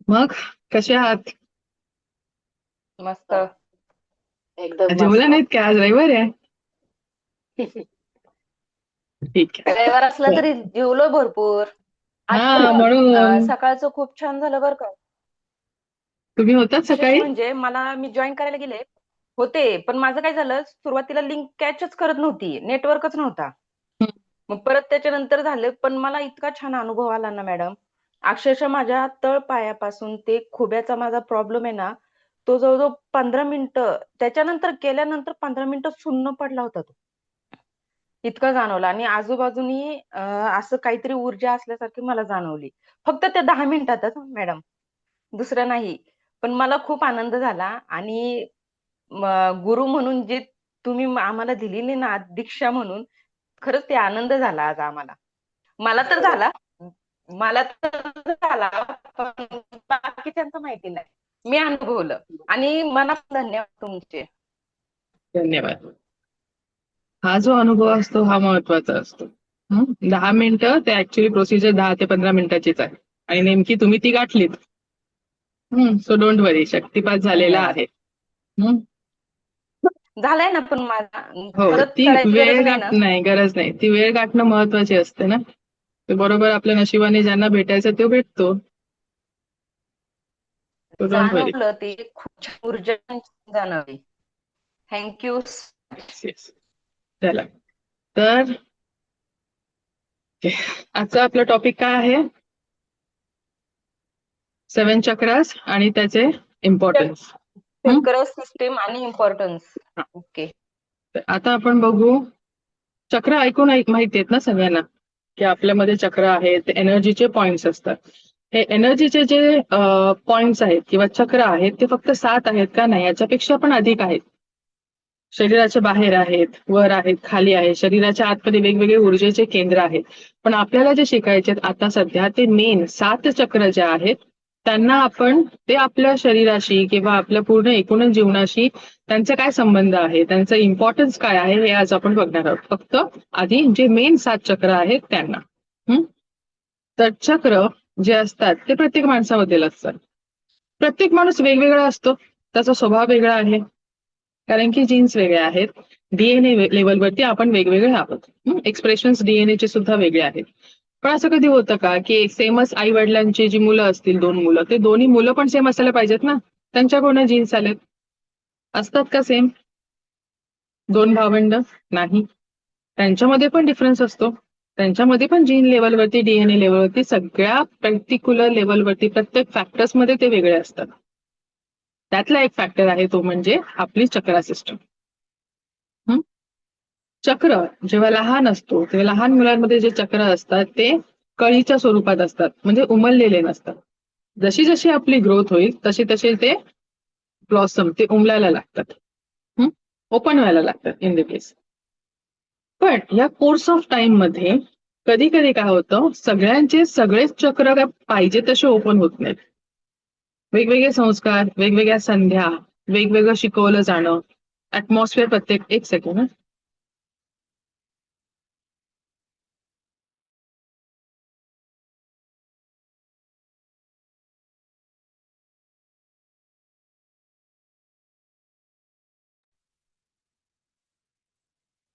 मग कसे आहात? मस्त. एकदम जेवला मस्त. नाहीत का? आज रविवार आहे. ठीक आहे. रविवार असला तर तरी जेवलो भरपूर. हा, आजचं म्हणून सकाळचं खूप छान झालं बरं का. तुम्ही होतात विशेष सकाळी? म्हणजे मी जॉईन करायला गेले होते, पण माझं काय झालं, सुरुवातीला लिंक कॅचच करत नव्हती, नेटवर्कच नव्हता. हं. मग परत त्याच्यानंतर झालं, पण मला इतका छान अनुभव आला ना मॅडम. अक्षरशः माझ्या तळ पायापासून ते खुब्याचा माझा प्रॉब्लेम आहे ना, तो जवळजवळ 15 मिनिटं, त्याच्यानंतर केल्यानंतर 15 मिनिटं सुन्न पडला होता तो. इतकं जाणवलं आणि आजूबाजूनी असं काहीतरी ऊर्जा असल्यासारखी मला जाणवली. फक्त त्या 10 मिनिटातच मॅडम, दुसरं नाही. पण मला खूप आनंद झाला आणि गुरु म्हणून जे तुम्ही आम्हाला दिलेली ना दीक्षा म्हणून, खरंच ते आनंद झाला आज आम्हाला. मला तर झाला, मला तर झाला, पण बाकीच्यांचं माहिती नाही. मी अनुभवलं आणि मनापासून धन्यवाद तुमचे. धन्यवाद. हा जो अनुभव असतो हा महत्वाचा असतो. 10 मिनिटं ते ऍक्च्युली प्रोसिजर 10 ते 15 मिनिटाचीच आहे. आणि नेमकी तुम्ही ती गाठलीत. सो डोंट वरी, शक्तिपात झालेला धन्यवाद. आहे. हम्म, झालंय ना, पण मला हो, परत ती करायची गरज वेळ नाही ना. नाही, गरज नाही. ती वेळ गाठणं महत्वाची असते ना. ते बरोबर आपल्या नशिबाने ज्यांना भेटायचं तो भेटतो. सो डोंट वरी. जाणवलं ते खूप छान ऊर्जा जाणवली. थँक्यू. येस. चला, तर आजचा आपला टॉपिक काय आहे? 7 चक्रास आणि त्याचे इम्पॉर्टन्स. चक्र सिस्टीम आणि इम्पॉर्टन्स. ओके. आता आपण बघू. चक्र ऐकून माहिती आहेत ना सगळ्यांना, की आपल्यामध्ये चक्र आहेत, एनर्जीचे पॉइंट्स असतात. हे एनर्जीचे जे पॉइंट्स आहेत किंवा चक्र आहेत ते फक्त 7 आहेत का? नाही, याच्यापेक्षा पण अधिक आहेत. शरीराच्या बाहेर आहेत, वर आहेत, खाली आहेत. शरीराच्या आतमध्ये वेगवेगळे ऊर्जेचे केंद्र आहेत. पण आपल्याला जे शिकायचे आता सध्या ते मेन 7 चक्र जे आहेत त्यांना आपण, ते आपल्या शरीराशी किंवा आपल्या पूर्ण एकूण जीवनाशी त्यांचा काय संबंध आहे, त्यांचं इम्पॉर्टन्स काय आहे, हे आज आपण बघणार आहोत. फक्त आधी जे मेन 7 चक्र आहेत त्यांना. तर चक्र जे असतात ते प्रत्येक माणसामध्ये असतात. प्रत्येक माणूस वेगवेगळा असतो, त्याचा स्वभाव वेगळा आहे, कारण की जीन्स वेगळे आहेत. डीएनए लेवलवरती आपण वेगवेगळे आहोत. एक्सप्रेशन्स डीएनए चे सुद्धा वेगळे आहेत. पण असं कधी होतं का की सेमच आई वडिलांची जी मुलं असतील, 2 मुलं, ते दोन्ही मुलं पण सेम असायला पाहिजेत ना? त्यांच्याकडून जीन्स आलेत, असतात का सेम? 2 भावंड नाही, त्यांच्यामध्ये पण डिफरन्स असतो. त्यांच्यामध्ये पण जीन लेवलवरती, डीएनए लेवलवरती, सगळ्या पर्टिक्युलर लेवलवरती, प्रत्येक फॅक्टर्समध्ये ते वेगळे असतात. त्यातला एक फॅक्टर आहे तो म्हणजे आपली चक्रा सिस्टम. चक्र जेव्हा लहान असतो तेव्हा लहान मुलांमध्ये जे चक्र असतात ते कळीच्या स्वरूपात असतात, म्हणजे उमललेले नसतात. जशी जशी आपली ग्रोथ होईल तसे तसे ते ब्लॉसम, ते उमलायला लागतात, ओपन व्हायला लागतात इन द केस. पण या कोर्स ऑफ टाइम मध्ये कधी कधी काय होतं, सगळ्यांचे सगळेच चक्र काय पाहिजे तसे ओपन होत नाहीत. वेगवेगळे संस्कार, वेगवेगळ्या संध्या, वेगवेगळं शिकवलं जाणं, ऍटमॉस्फिअर, प्रत्येक एक सेकंड.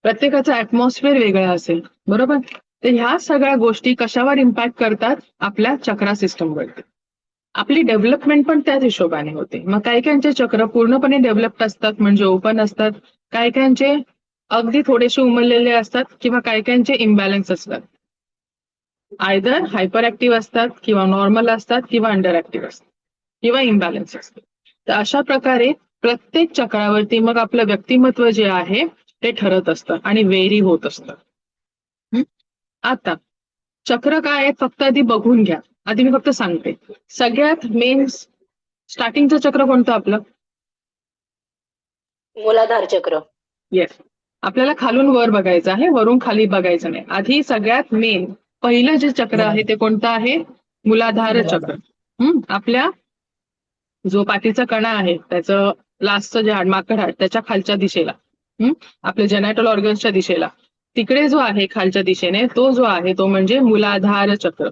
प्रत्येकाचं ऍटमॉस्फिअर वेगळं असेल, बरोबर? तर ह्या सगळ्या गोष्टी कशावर इम्पॅक्ट करतात? आपल्या चक्रा सिस्टमवरती. आपली डेव्हलपमेंट पण त्याच हिशोबाने होते. मग काही काहींचे चक्र पूर्णपणे डेव्हलप्ड असतात, म्हणजे ओपन असतात. काही काहींचे अगदी थोडेसे उमललेले असतात किंवा काही काहींचे इम्बॅलन्स असतात. आयदर हायपर ऍक्टिव्ह असतात किंवा नॉर्मल असतात किंवा अंडर ऍक्टिव्ह असतात किंवा इम्बॅलन्स असतात. तर अशा प्रकारे प्रत्येक चक्रावरती मग आपलं व्यक्तिमत्व जे आहे ते ठरत असतं आणि वेरी होत असतं. आता चक्र काय आहे फक्त आधी बघून घ्या. आधी मी फक्त सांगते. सगळ्यात मेन स्टार्टिंगचं चक्र कोणतं आपलं? मूलाधार चक्र. येस. आपल्याला खालून वर बघायचं आहे, वरून खाली बघायचं नाही. आधी सगळ्यात मेन पहिलं जे चक्र आहे ते कोणतं आहे? मूलाधार चक्र. आपल्या जो पाठीचा कणा आहे त्याचं लास्टचं जे हाड, माकड हाड, त्याच्या खालच्या दिशेला, आपल्या जेनॅटल ऑर्गन्सच्या दिशेला, तिकडे जो आहे खालच्या दिशेने, तो जो आहे तो म्हणजे मूलाधार चक्र.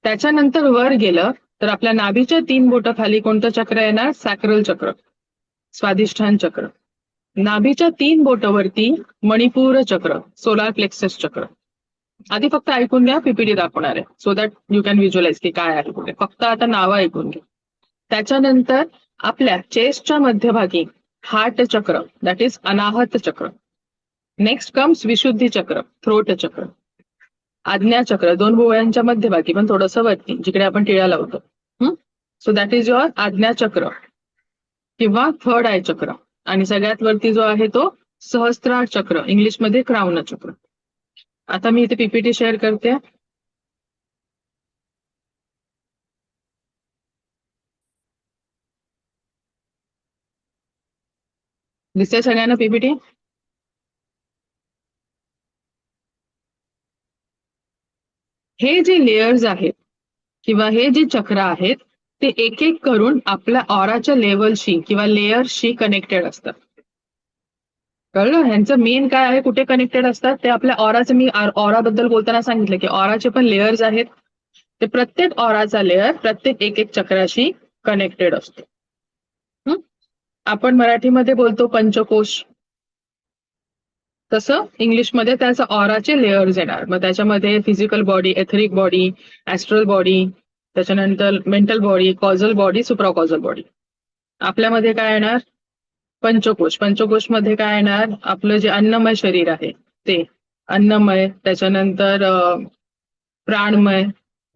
त्याच्यानंतर वर गेलं तर आपल्या नाभीच्या 3 बोटं खाली कोणतं चक्र येणार? सॅक्रल चक्र, स्वादिष्ठान चक्र. नाभीच्या 3 बोटावरती मणिपूर चक्र, सोलार प्लेक्सस चक्र. आधी फक्त ऐकून घ्या, पीपीटी दाखवणार आहे so that you can visualise की काय आहे कुठे. फक्त आता नावं ऐकून घ्या. त्याच्यानंतर आपल्या चेस्टच्या मध्यभागी हार्ट चक्र, दॅट इज अनाहत चक्र. नेक्स्ट कम्स विशुद्धी चक्र, थ्रोट चक्र. आज्ञा चक्र 2 भुवयांच्या मध्यभागी पण थोडंसं वरती, जिकडे आपण टिळा लावतो. सो दॅट इज युअर आज्ञा चक्र किंवा थर्ड आय चक्र. आणि सगळ्यात वरती जो आहे तो सहस्त्रार चक्र, इंग्लिशमध्ये क्राउन चक्र. आता मी इथे पीपीटी शेअर करते. दिसते सगळ्यांना पीपीटी? हे जे लेयर्स आहेत किंवा हे जे चक्र आहेत ते एक एक करून आपल्या ऑराच्या लेवलशी किंवा लेयर्सशी कनेक्टेड असतात. कळलं? ह्यांचं मेन काय आहे, कुठे कनेक्टेड असतात ते आपल्या ऑराचं, मी ऑराबद्दल बोलताना सांगितलं की ऑराचे पण लेयर्स आहेत. ते प्रत्येक ऑराचा लेअर प्रत्येक एक एक चक्राशी कनेक्टेड असतो. आपण मराठीमध्ये बोलतो पंचकोश, तसं इंग्लिशमध्ये त्याचं ऑराचे लेयर्स येणार. मग त्याच्यामध्ये physical body, etheric body, astral body, त्याच्यानंतर मेंटल बॉडी, कॉझल बॉडी, सुप्राकॉझल बॉडी. आपल्यामध्ये काय येणार? पंचकोश. पंचकोशमध्ये काय येणार? आपलं जे अन्नमय शरीर आहे ते अन्नमय, त्याच्यानंतर प्राणमय,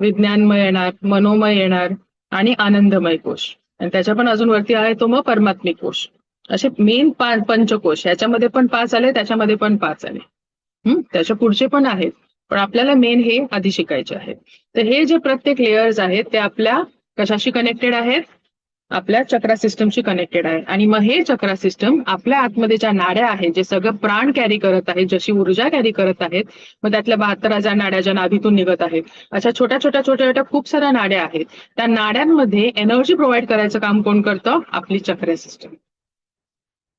विज्ञानमय येणार, मनोमय येणार आणि आनंदमय कोश. आणि त्याच्या पण अजून वरती आहे तो मग परमात्मिक कोश. असे मेन पंचकोश. याच्यामध्ये पण 5 आले, त्याच्यामध्ये पण 5 आले. त्याच्या पुढचे पण आहेत, पण आपल्याला मेन हे आधी शिकायचे आहे. तर हे जे प्रत्येक लेयर्स आहेत ते आपल्या कशाशी कनेक्टेड आहेत? आपल्या चक्रा सिस्टमशी कनेक्टेड आहे. आणि मग हे चक्रा सिस्टम आपल्या आतमध्ये ज्या नाड्या आहेत, जे सगळं प्राण कॅरी करत आहेत, जशी ऊर्जा कॅरी करत आहेत, मग त्यातल्या 72,000 नाड्या ज्या नाभीतून निघत आहेत, अशा छोट्या छोट्या छोट्या छोट्या खूप साऱ्या नाड्या आहेत. त्या नाड्यांमध्ये एनर्जी प्रोव्हाइड करायचं काम कोण करतं? आपली चक्रा सिस्टम.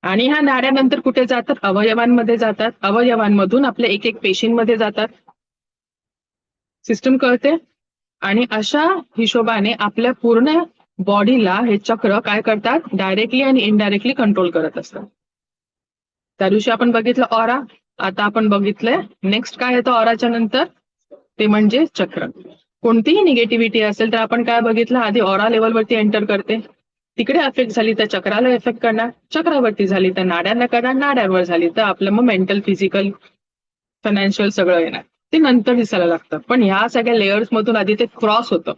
आणि ह्या नाड्यानंतर कुठे जातात? अवयवांमध्ये जातात. अवयवांमधून आपल्या एक एक पेशींमध्ये जातात. सिस्टम कळते? आणि अशा हिशोबाने आपल्या पूर्ण बॉडीला हे चक्र काय करतात? डायरेक्टली आणि इनडायरेक्टली कंट्रोल करत असतात. त्या दिवशी आपण बघितलं ऑरा, आता आपण बघितलंय नेक्स्ट काय येतं ऑराच्या नंतर, ते म्हणजे चक्र. कोणतीही निगेटिव्हिटी असेल तर आपण काय बघितलं, आधी ऑरा लेवलवरती एंटर करते, तिकडे अफेक्ट झाली तर चक्राला इफेक्ट करणार, चक्रावरती झाली तर नाड्यांना करणार, नाड्यावर झाली तर आपलं मग मेंटल, फिजिकल, फायनान्शियल सगळं येणार. ते नंतर दिसायला लागतं, पण ह्या सगळ्या लेयर्स मधून आधी ते क्रॉस होतं.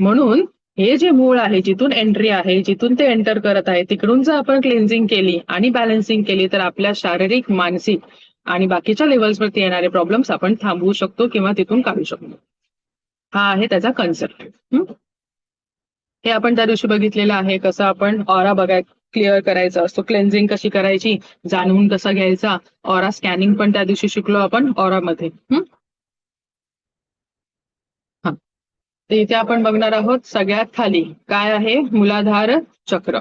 म्हणून हे जे मूळ आहे, जिथून एंट्री आहे, जिथून ते एंटर करत आहे, तिकडून जर आपण क्लिन्झिंग केली आणि बॅलन्सिंग केली तर आपल्या शारीरिक, मानसिक आणि बाकीच्या लेवल्सवरती येणारे प्रॉब्लेम्स आपण थांबवू शकतो किंवा तिथून काढू शकतो. हा आहे त्याचा कन्सेप्ट. हे आपण त्या दिवशी बघितलेलं आहे, कसं आपण ऑरा क्लिअर करायचा असतो, क्लेन्झिंग कशी करायची, जाणून कसा घ्यायचा. ऑरा स्कॅनिंग पण त्या दिवशी शिकलो आपण ऑरामध्ये. हा, तर इथे आपण बघणार आहोत सगळ्यात खाली काय आहे? मूलाधार चक्र.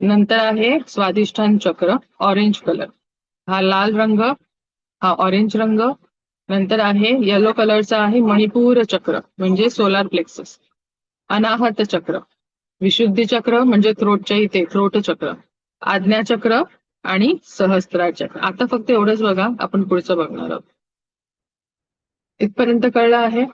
नंतर आहे स्वादिष्ठान चक्र, ऑरेंज कलर. हा लाल रंग, हा ऑरेंज रंग. नंतर आहे येलो कलरचा आहे मणिपूर चक्र, म्हणजे सोलार प्लेक्सस. अनाहत चक्र, विशुद्धी चक्र म्हणजे थ्रोटच्या इथे थ्रोट चक्र, आज्ञा चक्र आणि सहस्त्रार चक्र. आता फक्त एवढंच बघा, आपण पुढचं बघणार आहोत. इथपर्यंत कळलं आहे?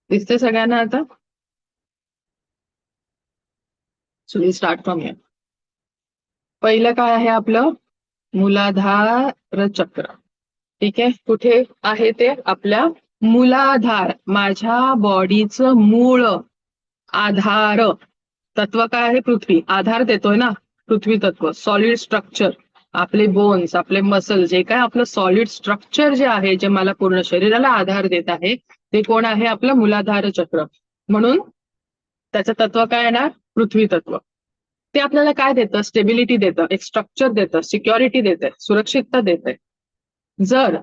दिसते सगळ्यांना आता? So we start from here. पहिलं काय आहे आपलं? मूलाधार चक्र. ठीक आहे, कुठे आहे ते? आपल्या मूलाधार, माझ्या बॉडीचं मूळ आधार तत्व काय आहे? पृथ्वी. आधार देतोय ना पृथ्वी तत्व, सॉलिड स्ट्रक्चर. आपले बोन्स, आपले मसल, जे काय आपलं सॉलिड स्ट्रक्चर जे आहे, जे मला पूर्ण शरीराला आधार देत आहे, ते कोण आहे? आपलं मूलाधार चक्र. म्हणून त्याचं तत्व काय येणार? पृथ्वी तत्व. ते आपल्याला काय देतं? स्टेबिलिटी देतं, एक स्ट्रक्चर देतं, सिक्युरिटी देतं, सुरक्षितता देते. जर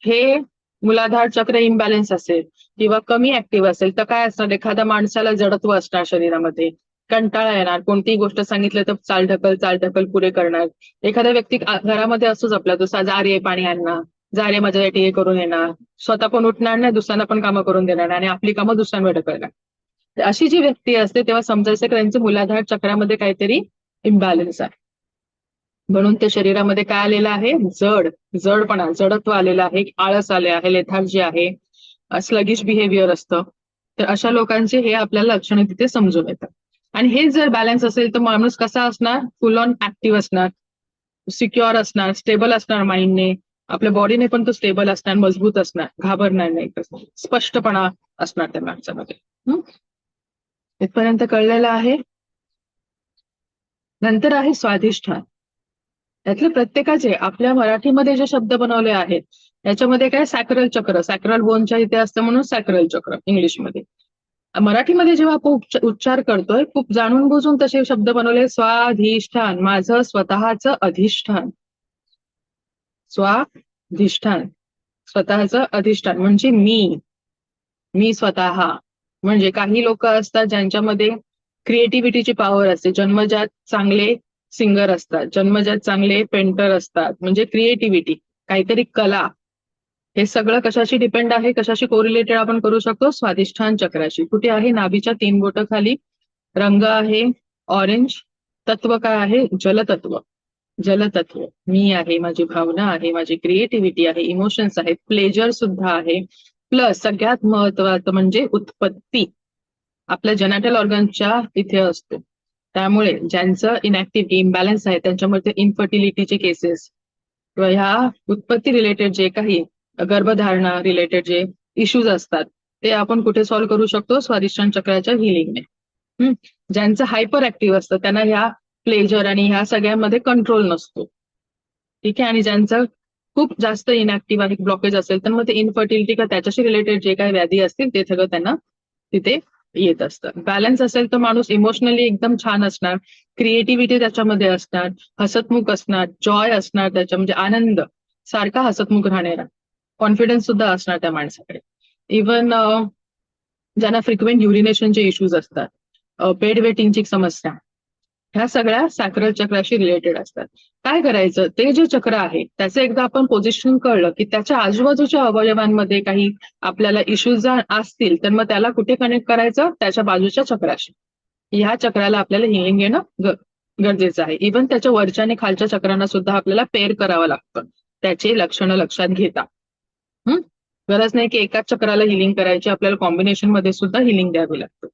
हे मूलाधार चक्र इम्बॅलन्स असेल किंवा कमी ऍक्टिव्ह असेल तर काय असणार? एखाद्या माणसाला जडत्व असणार शरीरामध्ये, कंटाळा येणार, कोणतीही गोष्ट सांगितलं तर चालढकल पुरे करणार. एखादा व्यक्ती घरामध्ये असतोच आपला, तो जा रे पाणी आणणार, जा रे माझ्यासाठी हे करून येणार, स्वतः पण उठणार नाही, दुसऱ्यांना पण कामं करून देणार नाही आणि आपली कामं दुसऱ्यांवर ढकलणार. तर अशी जी व्यक्ती असते तेव्हा समजायचं की त्यांचं मूलाधार चक्रामध्ये काहीतरी इम्बॅलन्स आहे. म्हणून ते शरीरामध्ये काय आलेलं आहे? जडपणा, जडत्व आलेलं आहे, आळस आले आहे, लेथार्जी आहे, स्लगिश बिहेवियर असतं. तर अशा लोकांचे हे आपल्याला लक्षणं तिथे समजून येतात. आणि हे जर बॅलन्स असेल तर माणूस कसा असणार? फुल ऑन ऍक्टिव्ह असणार, सिक्युअर असणार, स्टेबल असणार माइंडने, आपल्या बॉडीने पण तो स्टेबल असणार, मजबूत असणार, घाबरणार नाही, स्पष्टपणा असणार त्या माणसामध्ये. इथपर्यंत कळलेलं आहे. नंतर आहे स्वाधिष्ठान. त्यातले प्रत्येकाचे आपल्या मराठीमध्ये जे शब्द बनवले आहेत त्याच्यामध्ये काय? सॅक्रल चक्र, सॅक्रल बोनच्या इथे असतं म्हणून सॅक्रल चक्र इंग्लिशमध्ये. मराठीमध्ये जेव्हा आपण उच्चार करतोय खूप जाणून बुजून तसे शब्द बनवले. स्वाधिष्ठान, माझं स्वतःचं अधिष्ठान. स्वाधिष्ठान, स्वतःचं अधिष्ठान म्हणजे मी स्वतः. म्हणजे काही लोक असतात ज्यांच्यामध्ये क्रिएटिव्हिटीची पॉवर असते, जन्मजात चांगले सिंगर असतात, जन्मजात चांगले पेंटर असतात, म्हणजे क्रिएटिव्हिटी, काहीतरी कला. हे सगळं कशाशी डिपेंड आहे? कशाशी कोरिलेटेड आपण करू शकतो? स्वाधिष्ठान चक्राशी. कुठे आहे? नाभीच्या 3 बोटं खाली. रंग आहे ऑरेंज. तत्व काय आहे? जलतत्व. जलतत्व मी आहे, माझी भावना आहे, माझी क्रिएटिव्हिटी आहे, इमोशन्स आहेत, प्लेजर सुद्धा आहे. प्लस सगळ्यात महत्वाचं म्हणजे उत्पत्ती आपल्या जेनाटल ऑर्गनच्या इथे असतो. त्यामुळे ज्यांचं इनॅक्टिव्हिटी इम्बॅलन्स आहे त्यांच्यामध्ये इन्फर्टिलिटीचे केसेस किंवा ह्या उत्पत्ती रिलेटेड जे काही गर्भधारणा रिलेटेड जे इश्यूज असतात ते आपण कुठे सॉल्व्ह करू शकतो? स्वाधिष्ठान चक्राच्या हिलिंगने. ज्यांचं हायपर ऍक्टिव्ह असतं त्यांना ह्या प्लेजर आणि ह्या सगळ्यांमध्ये कंट्रोल नसतो. ठीक आहे. आणि ज्यांचं खूप जास्त इनॅक्टिव्ह आणि ब्लॉकेज असेल तर मग ते इन्फर्टिलिटी का त्याच्याशी रिलेटेड जे काही व्याधी असतील ते सगळं त्यांना तिथे येत असतं. बॅलन्स असेल तर माणूस इमोशनली एकदम छान असणार, क्रिएटिव्हिटी त्याच्यामध्ये असणार, हसतमुख असणार, जॉय असणार, त्याच्या म्हणजे आनंद, सारखा हसतमुख राहणारा, कॉन्फिडन्स सुद्धा असणार त्या माणसाकडे. इव्हन ज्यांना फ्रिक्वेंट युरिनेशनचे इश्यूज असतात, बेड वेटिंगची समस्या, ह्या सगळ्या सॅक्रल चक्राशी रिलेटेड असतात. काय करायचं? ते जे चक्र आहे त्याचं एकदा आपण पोझिशन कळलं की त्याच्या आजूबाजूच्या अवयवांमध्ये काही आपल्याला इश्यूज असतील तर मग त्याला कुठे कनेक्ट करायचं? त्याच्या बाजूच्या चक्राशी. ह्या चक्राला आपल्याला हिलिंग येणं गरजेचं आहे. इव्हन त्याच्या वरच्या आणि खालच्या चक्रांना सुद्धा आपल्याला पेअर करावं लागतं त्याची लक्षणं लक्षात घेता. गरज नाही की एकाच चक्राला हिलिंग करायची, आपल्याला कॉम्बिनेशन मध्ये सुद्धा हिलिंग द्यावी लागतं.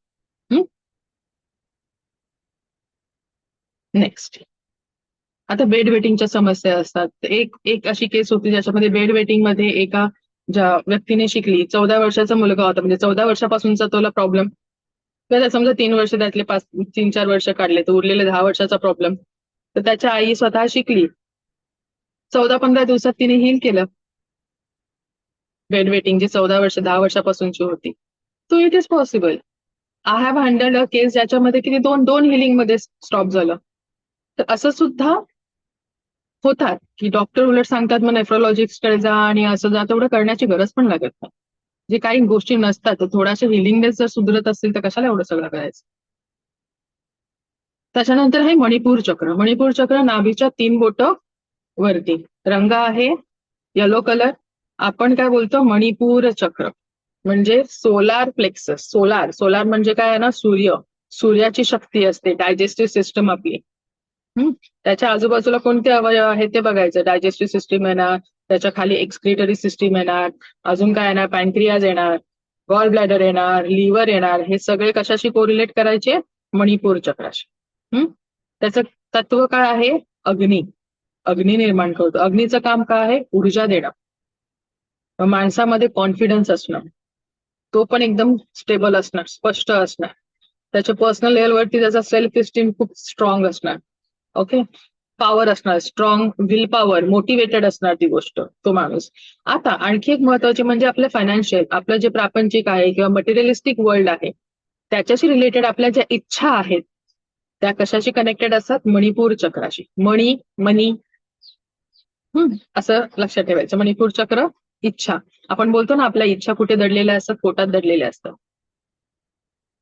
नेक्स्ट, आता बेड वेटिंगच्या समस्या असतात. एक अशी केस होती ज्याच्यामध्ये बेड वेटिंग मध्ये एका ज्या व्यक्तीने शिकली, 14 वर्षाचा मुलगा होता, म्हणजे 14 वर्षापासूनचा तोला प्रॉब्लेम. तर समजा 3 वर्ष त्यातले 3-4 वर्ष काढले तर उरलेले 10 वर्षाचा प्रॉब्लेम. तर त्याच्या आई स्वतः शिकली, 14-15 दिवसात तिने हील केलं बेड वेटिंग जी 14 वर्ष 10 वर्षापासूनची होती. So it is possible. I have handheld a case ज्याच्यामध्ये किती दोन हिलिंग मध्ये स्टॉप झालं. तर असं सुद्धा होतात की डॉक्टर उलट सांगतात मग नेफ्रोलॉजिस्टकडे जा आणि असं जा, तेवढं करण्याची गरज पण लागत नाही. जे काही गोष्टी नसतात तर थोड्याशा हिलिंगनेस जर सुधरत असतील तर कशाला एवढं सगळं करायचं. त्याच्यानंतर आहे मणिपूर चक्र. मणिपूर चक्र नाभीच्या 3 बोटं वरती. रंग आहे येलो कलर. आपण काय बोलतो? मणिपूर चक्र म्हणजे सोलार प्लेक्सस. सोलार म्हणजे काय आहे ना? सूर्याची शक्ती असते, डायजेस्टिव्ह सिस्टम आपली. त्याच्या आजूबाजूला कोणते अवयव आहेत ते बघायचं. डायजेस्टिव्ह सिस्टीम येणार, त्याच्या खाली एक्सक्रिटरी सिस्टीम येणार, अजून काय येणार? पॅनक्रियाज येणार, गॉल ब्लॅडर येणार, लिव्हर येणार. हे सगळे कशाशी कोरिलेट करायचे? मणिपूर चक्राशी. त्याचं तत्व काय आहे? अग्नी निर्माण करतो. अग्नीचं काम काय आहे? ऊर्जा देणं. माणसामध्ये कॉन्फिडन्स असणं, तो पण एकदम स्टेबल असणार, स्पष्ट असणार. त्याच्या पर्सनल लेवलवरती त्याचा सेल्फ इस्टीम खूप स्ट्रॉंग असणार. ओके. पॉवर असणार, स्ट्रॉंग विल पॉवर, मोटिवेटेड असणार ती गोष्ट, तो माणूस. आता आणखी एक महत्वाची म्हणजे आपलं फायनान्शियल, आपलं जे प्रापंचिक आहे किंवा मटेरियलिस्टिक वर्ल्ड आहे त्याच्याशी रिलेटेड आपल्या ज्या इच्छा आहेत त्या कशाशी कनेक्टेड असतात? मणिपूर चक्राशी. मनी असं लक्षात ठेवायचं. मणिपूर चक्र इच्छा. आपण बोलतो ना आपल्या इच्छा कुठे दडलेल्या असतात? पोटात दडलेल्या असतात.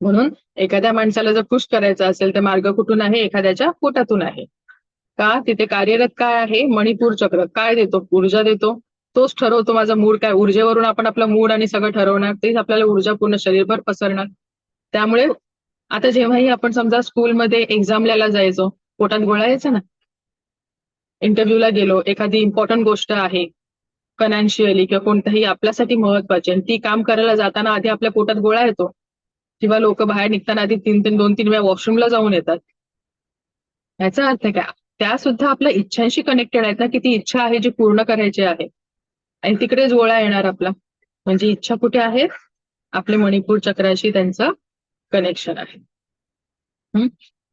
म्हणून एखाद्या माणसाला जर पुश करायचं असेल तर मार्ग कुठून आहे? एखाद्याच्या पोटातून आहे. का? तिथे कार्यरत काय आहे? मणिपूर चक्र. काय देतो? ऊर्जा देतो. तोच ठरवतो माझा मूड काय. ऊर्जेवरून आपण आपला मूड आणि सगळं ठरवणार. तेच आपल्याला ऊर्जा पूर्ण शरीरभर पसरणार. त्यामुळे आता जेव्हाही आपण समजा स्कूलमध्ये एक्झामला जायचो, पोटात गोळा यायचा ना. इंटरव्ह्यूला गेलो, एखादी इम्पॉर्टंट गोष्ट आहे फायनान्शियली किंवा कोणत्याही आपल्यासाठी महत्वाची आणि ती काम करायला जाताना आधी आपल्या पोटात गोळा येतो किंवा लोक बाहेर निघताना आधी 2-3 वेळा वॉशरूमला जाऊन येतात. याचा अर्थ काय? त्या सुद्धा आपल्या इच्छांशी कनेक्टेड आहेत ना, की ती इच्छा आहे जी पूर्ण करायची आहे आणि तिकडेच गोळा येणार आपला. म्हणजे इच्छा कुठे आहे? आपले मणिपूर चक्राशी त्यांचं कनेक्शन आहे.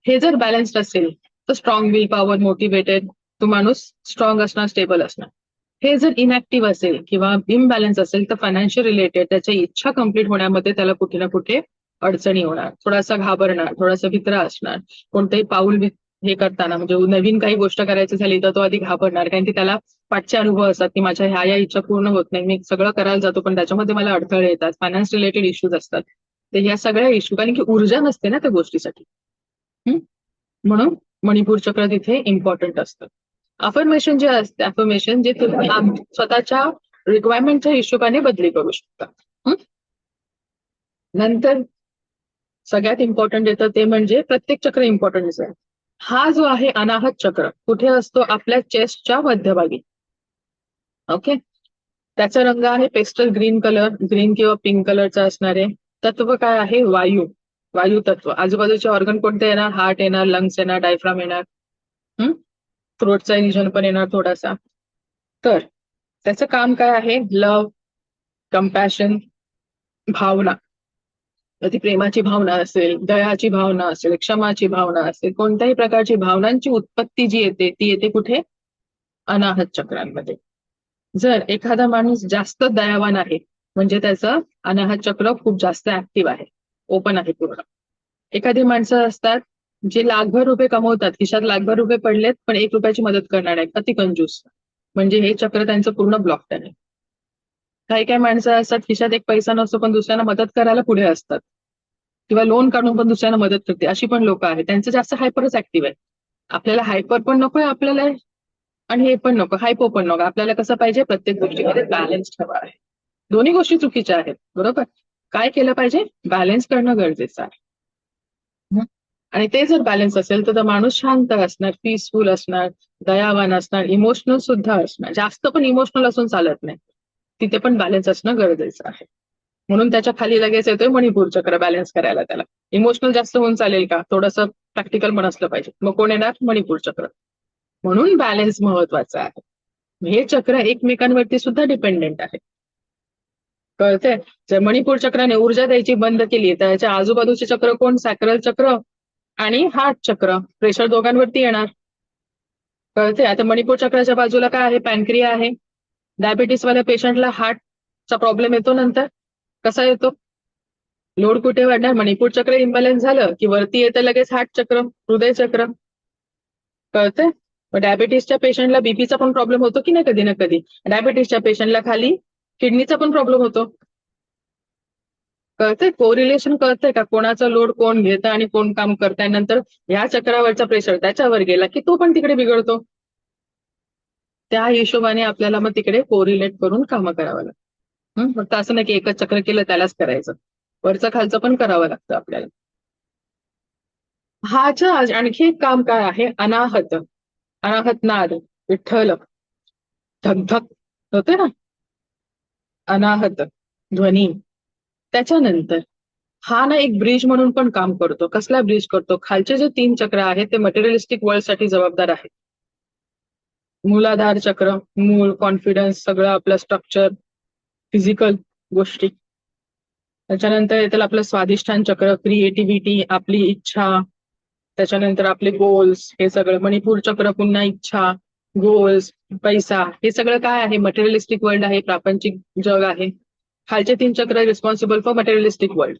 हे जर बॅलन्स्ड असेल तर स्ट्रॉंग विल पॉवर, मोटिवेटेड, तो माणूस स्ट्रॉंग असणार, स्टेबल असणार. हे जर इनॅक्टिव्ह असेल किंवा इम्बॅलन्स असेल तर फायनान्शियल रिलेटेड त्याच्या इच्छा कम्प्लीट होण्यामध्ये त्याला कुठे ना कुठे अडचणी होणार, थोडासा घाबरणार, थोडासा भित्रा असणार. कोणतंही पाऊल हे करताना म्हणजे नवीन काही गोष्ट करायची झाली तर तो आधी घाबरणार, कारण की त्याला पाठचे अनुभव असतात की माझ्या ह्या इच्छा पूर्ण होत नाही, मी सगळं करायला जातो पण त्याच्यामध्ये मला अडथळे येतात, फायनान्स रिलेटेड इश्यूज असतात. तर ह्या सगळ्या इश्यू, कारण की ऊर्जा नसते ना त्या गोष्टीसाठी. म्हणून मणिपूर चक्र तिथे इम्पॉर्टंट असतं. अफर्मेशन जे असते, अफर्मेशन जे तुम्ही स्वतःच्या रिक्वायरमेंटच्या हिशोबाने बदली करू शकता. नंतर सगळ्यात इम्पॉर्टंट येतं ते म्हणजे प्रत्येक चक्र इम्पॉर्टंट आहे. हा जो आहे अनाहत चक्र कुठे असतो? आपल्या चेस्टच्या मध्यभागी. ओके. त्याचा रंग आहे पेस्टल ग्रीन कलर, ग्रीन किंवा पिंक कलरचा असणारे. तत्व काय आहे? वायू. वायू तत्व. आजूबाजूचे ऑर्गन कोणते येणार? हार्ट येणार, लंग्स येणार, डायफ्राम येणार, थ्रोटचा रिजन पण येणार थोडासा. तर त्याचं काम काय आहे? लव्ह, कम्पॅशन, भावना. ती प्रेमाची भावना असेल, दयाची भावना असेल, क्षमाची भावना असेल, कोणत्याही प्रकारची भावनांची उत्पत्ती जी येते ती येते कुठे? अनाहत चक्रांमध्ये. जर एखादा माणूस जास्त दयावान आहे म्हणजे त्याचं अनाहत चक्र खूप जास्त ऍक्टिव्ह आहे, ओपन आहे पूर्ण. एखादी माणसं असतात जे लाखभर रुपये कमवतात, खिशात लाखभर रुपये पडलेत पण 1 रुपयाची मदत करणार आहेत, अति कंजूस. म्हणजे हे चक्र त्यांचं पूर्ण ब्लॉक आहे. काही काही माणसं असतात खिशात एक पैसा नसतो पण दुसऱ्यांना मदत करायला पुढे असतात किंवा लोन काढून पण दुसऱ्यांना मदत करते, अशी पण लोक आहेत. त्यांचं जास्त हायपरच ऍक्टिव्ह आहे. आपल्याला हायपर पण नकोय आपल्याला आणि हे पण नको, हायपो पण नको. आपल्याला कसं पाहिजे? प्रत्येक गोष्टीमध्ये बॅलन्स ठेवा आहे. दोन्ही गोष्टी चुकीच्या आहेत, बरोबर. काय केलं पाहिजे? बॅलन्स करणं गरजेचं आहे. आणि ते जर बॅलन्स असेल तर माणूस शांत असणार, पीसफुल असणार, दयावान असणार, इमोशनल सुद्धा असणार. जास्त पण इमोशनल असून चालत नाही, तिथे पण बॅलन्स असणं गरजेचं आहे. म्हणून त्याच्या खाली लगेच येतोय मणिपूर चक्र बॅलन्स करायला. त्याला इमोशनल जास्त होऊन चालेल का? थोडंसं प्रॅक्टिकल पण असलं पाहिजे. मग कोण येणार? मणिपूर चक्र. म्हणून बॅलन्स महत्वाचा आहे. हे चक्र एकमेकांवरती सुद्धा डिपेंडेंट आहे, कळतंय. जर मणिपूर चक्राने ऊर्जा द्यायची बंद केली तर याच्या आजूबाजूचे चक्र कोण? सॅक्रल चक्र आणि हार्ट चक्र. प्रेशर दोघांवरती येणार, कळते. आता मणिपूर चक्राच्या बाजूला काय आहे? पॅनक्रिया आहे. डायबिटीस वाल्या पेशंटला हार्टचा प्रॉब्लेम येतो नंतर. कसा येतो? लोड कुठे वाढणार? मणिपूर चक्र इम्बॅलन्स झालं की वरती येतं लगेच हार्ट चक्र, हृदय चक्र, कळतंय. मग डायबिटीसच्या पेशंटला बीपीचा पण प्रॉब्लेम होतो की नाही कधी ना कधी. डायबिटीसच्या पेशंटला खाली किडनीचा पण प्रॉब्लेम होतो, कळतंय. कोरिलेशन कळतंय का? कोणाचा लोड कोण घेतं आणि कोण काम करताय. नंतर ह्या चक्रावरचा प्रेशर त्याच्यावर गेला की तो पण तिकडे बिघडतो. त्या हिशोबाने आपल्याला मग तिकडे कोरिलेट करून कामं करावं लागतं. फक्त असं नाही की एकच चक्र केलं त्यालाच करायचं, वरचं खालचं पण करावं लागतं आपल्याला. हाच्या आणखी एक काम काय आहे? अनाहत. अनाहत नाद, विठ्ठल, धगधग होते ना, अनाहत ध्वनी. त्याच्यानंतर हा ना एक ब्रिज म्हणून पण काम करतो. कसला ब्रिज करतो? खालचे जे 3 चक्र आहेत ते मटेरियलिस्टिक वर्ल्ड साठी जबाबदार आहेत. मूलाधार चक्र, मूळ, कॉन्फिडन्स, सगळं आपलं स्ट्रक्चर, फिजिकल गोष्टी. त्याच्यानंतर येतील आपलं स्वाधिष्ठान चक्र, क्रिएटिव्हिटी, आपली इच्छा, त्याच्यानंतर आपले गोल्स, हे सगळं. मणिपूर चक्र पुन्हा इच्छा, गोल्स, पैसा, हे सगळं काय आहे? मटेरियलिस्टिक वर्ल्ड आहे, प्रापंचिक जग आहे. खालचे 3 चक्र रिस्पॉन्सिबल फॉर मटेरियलिस्टिक वर्ल्ड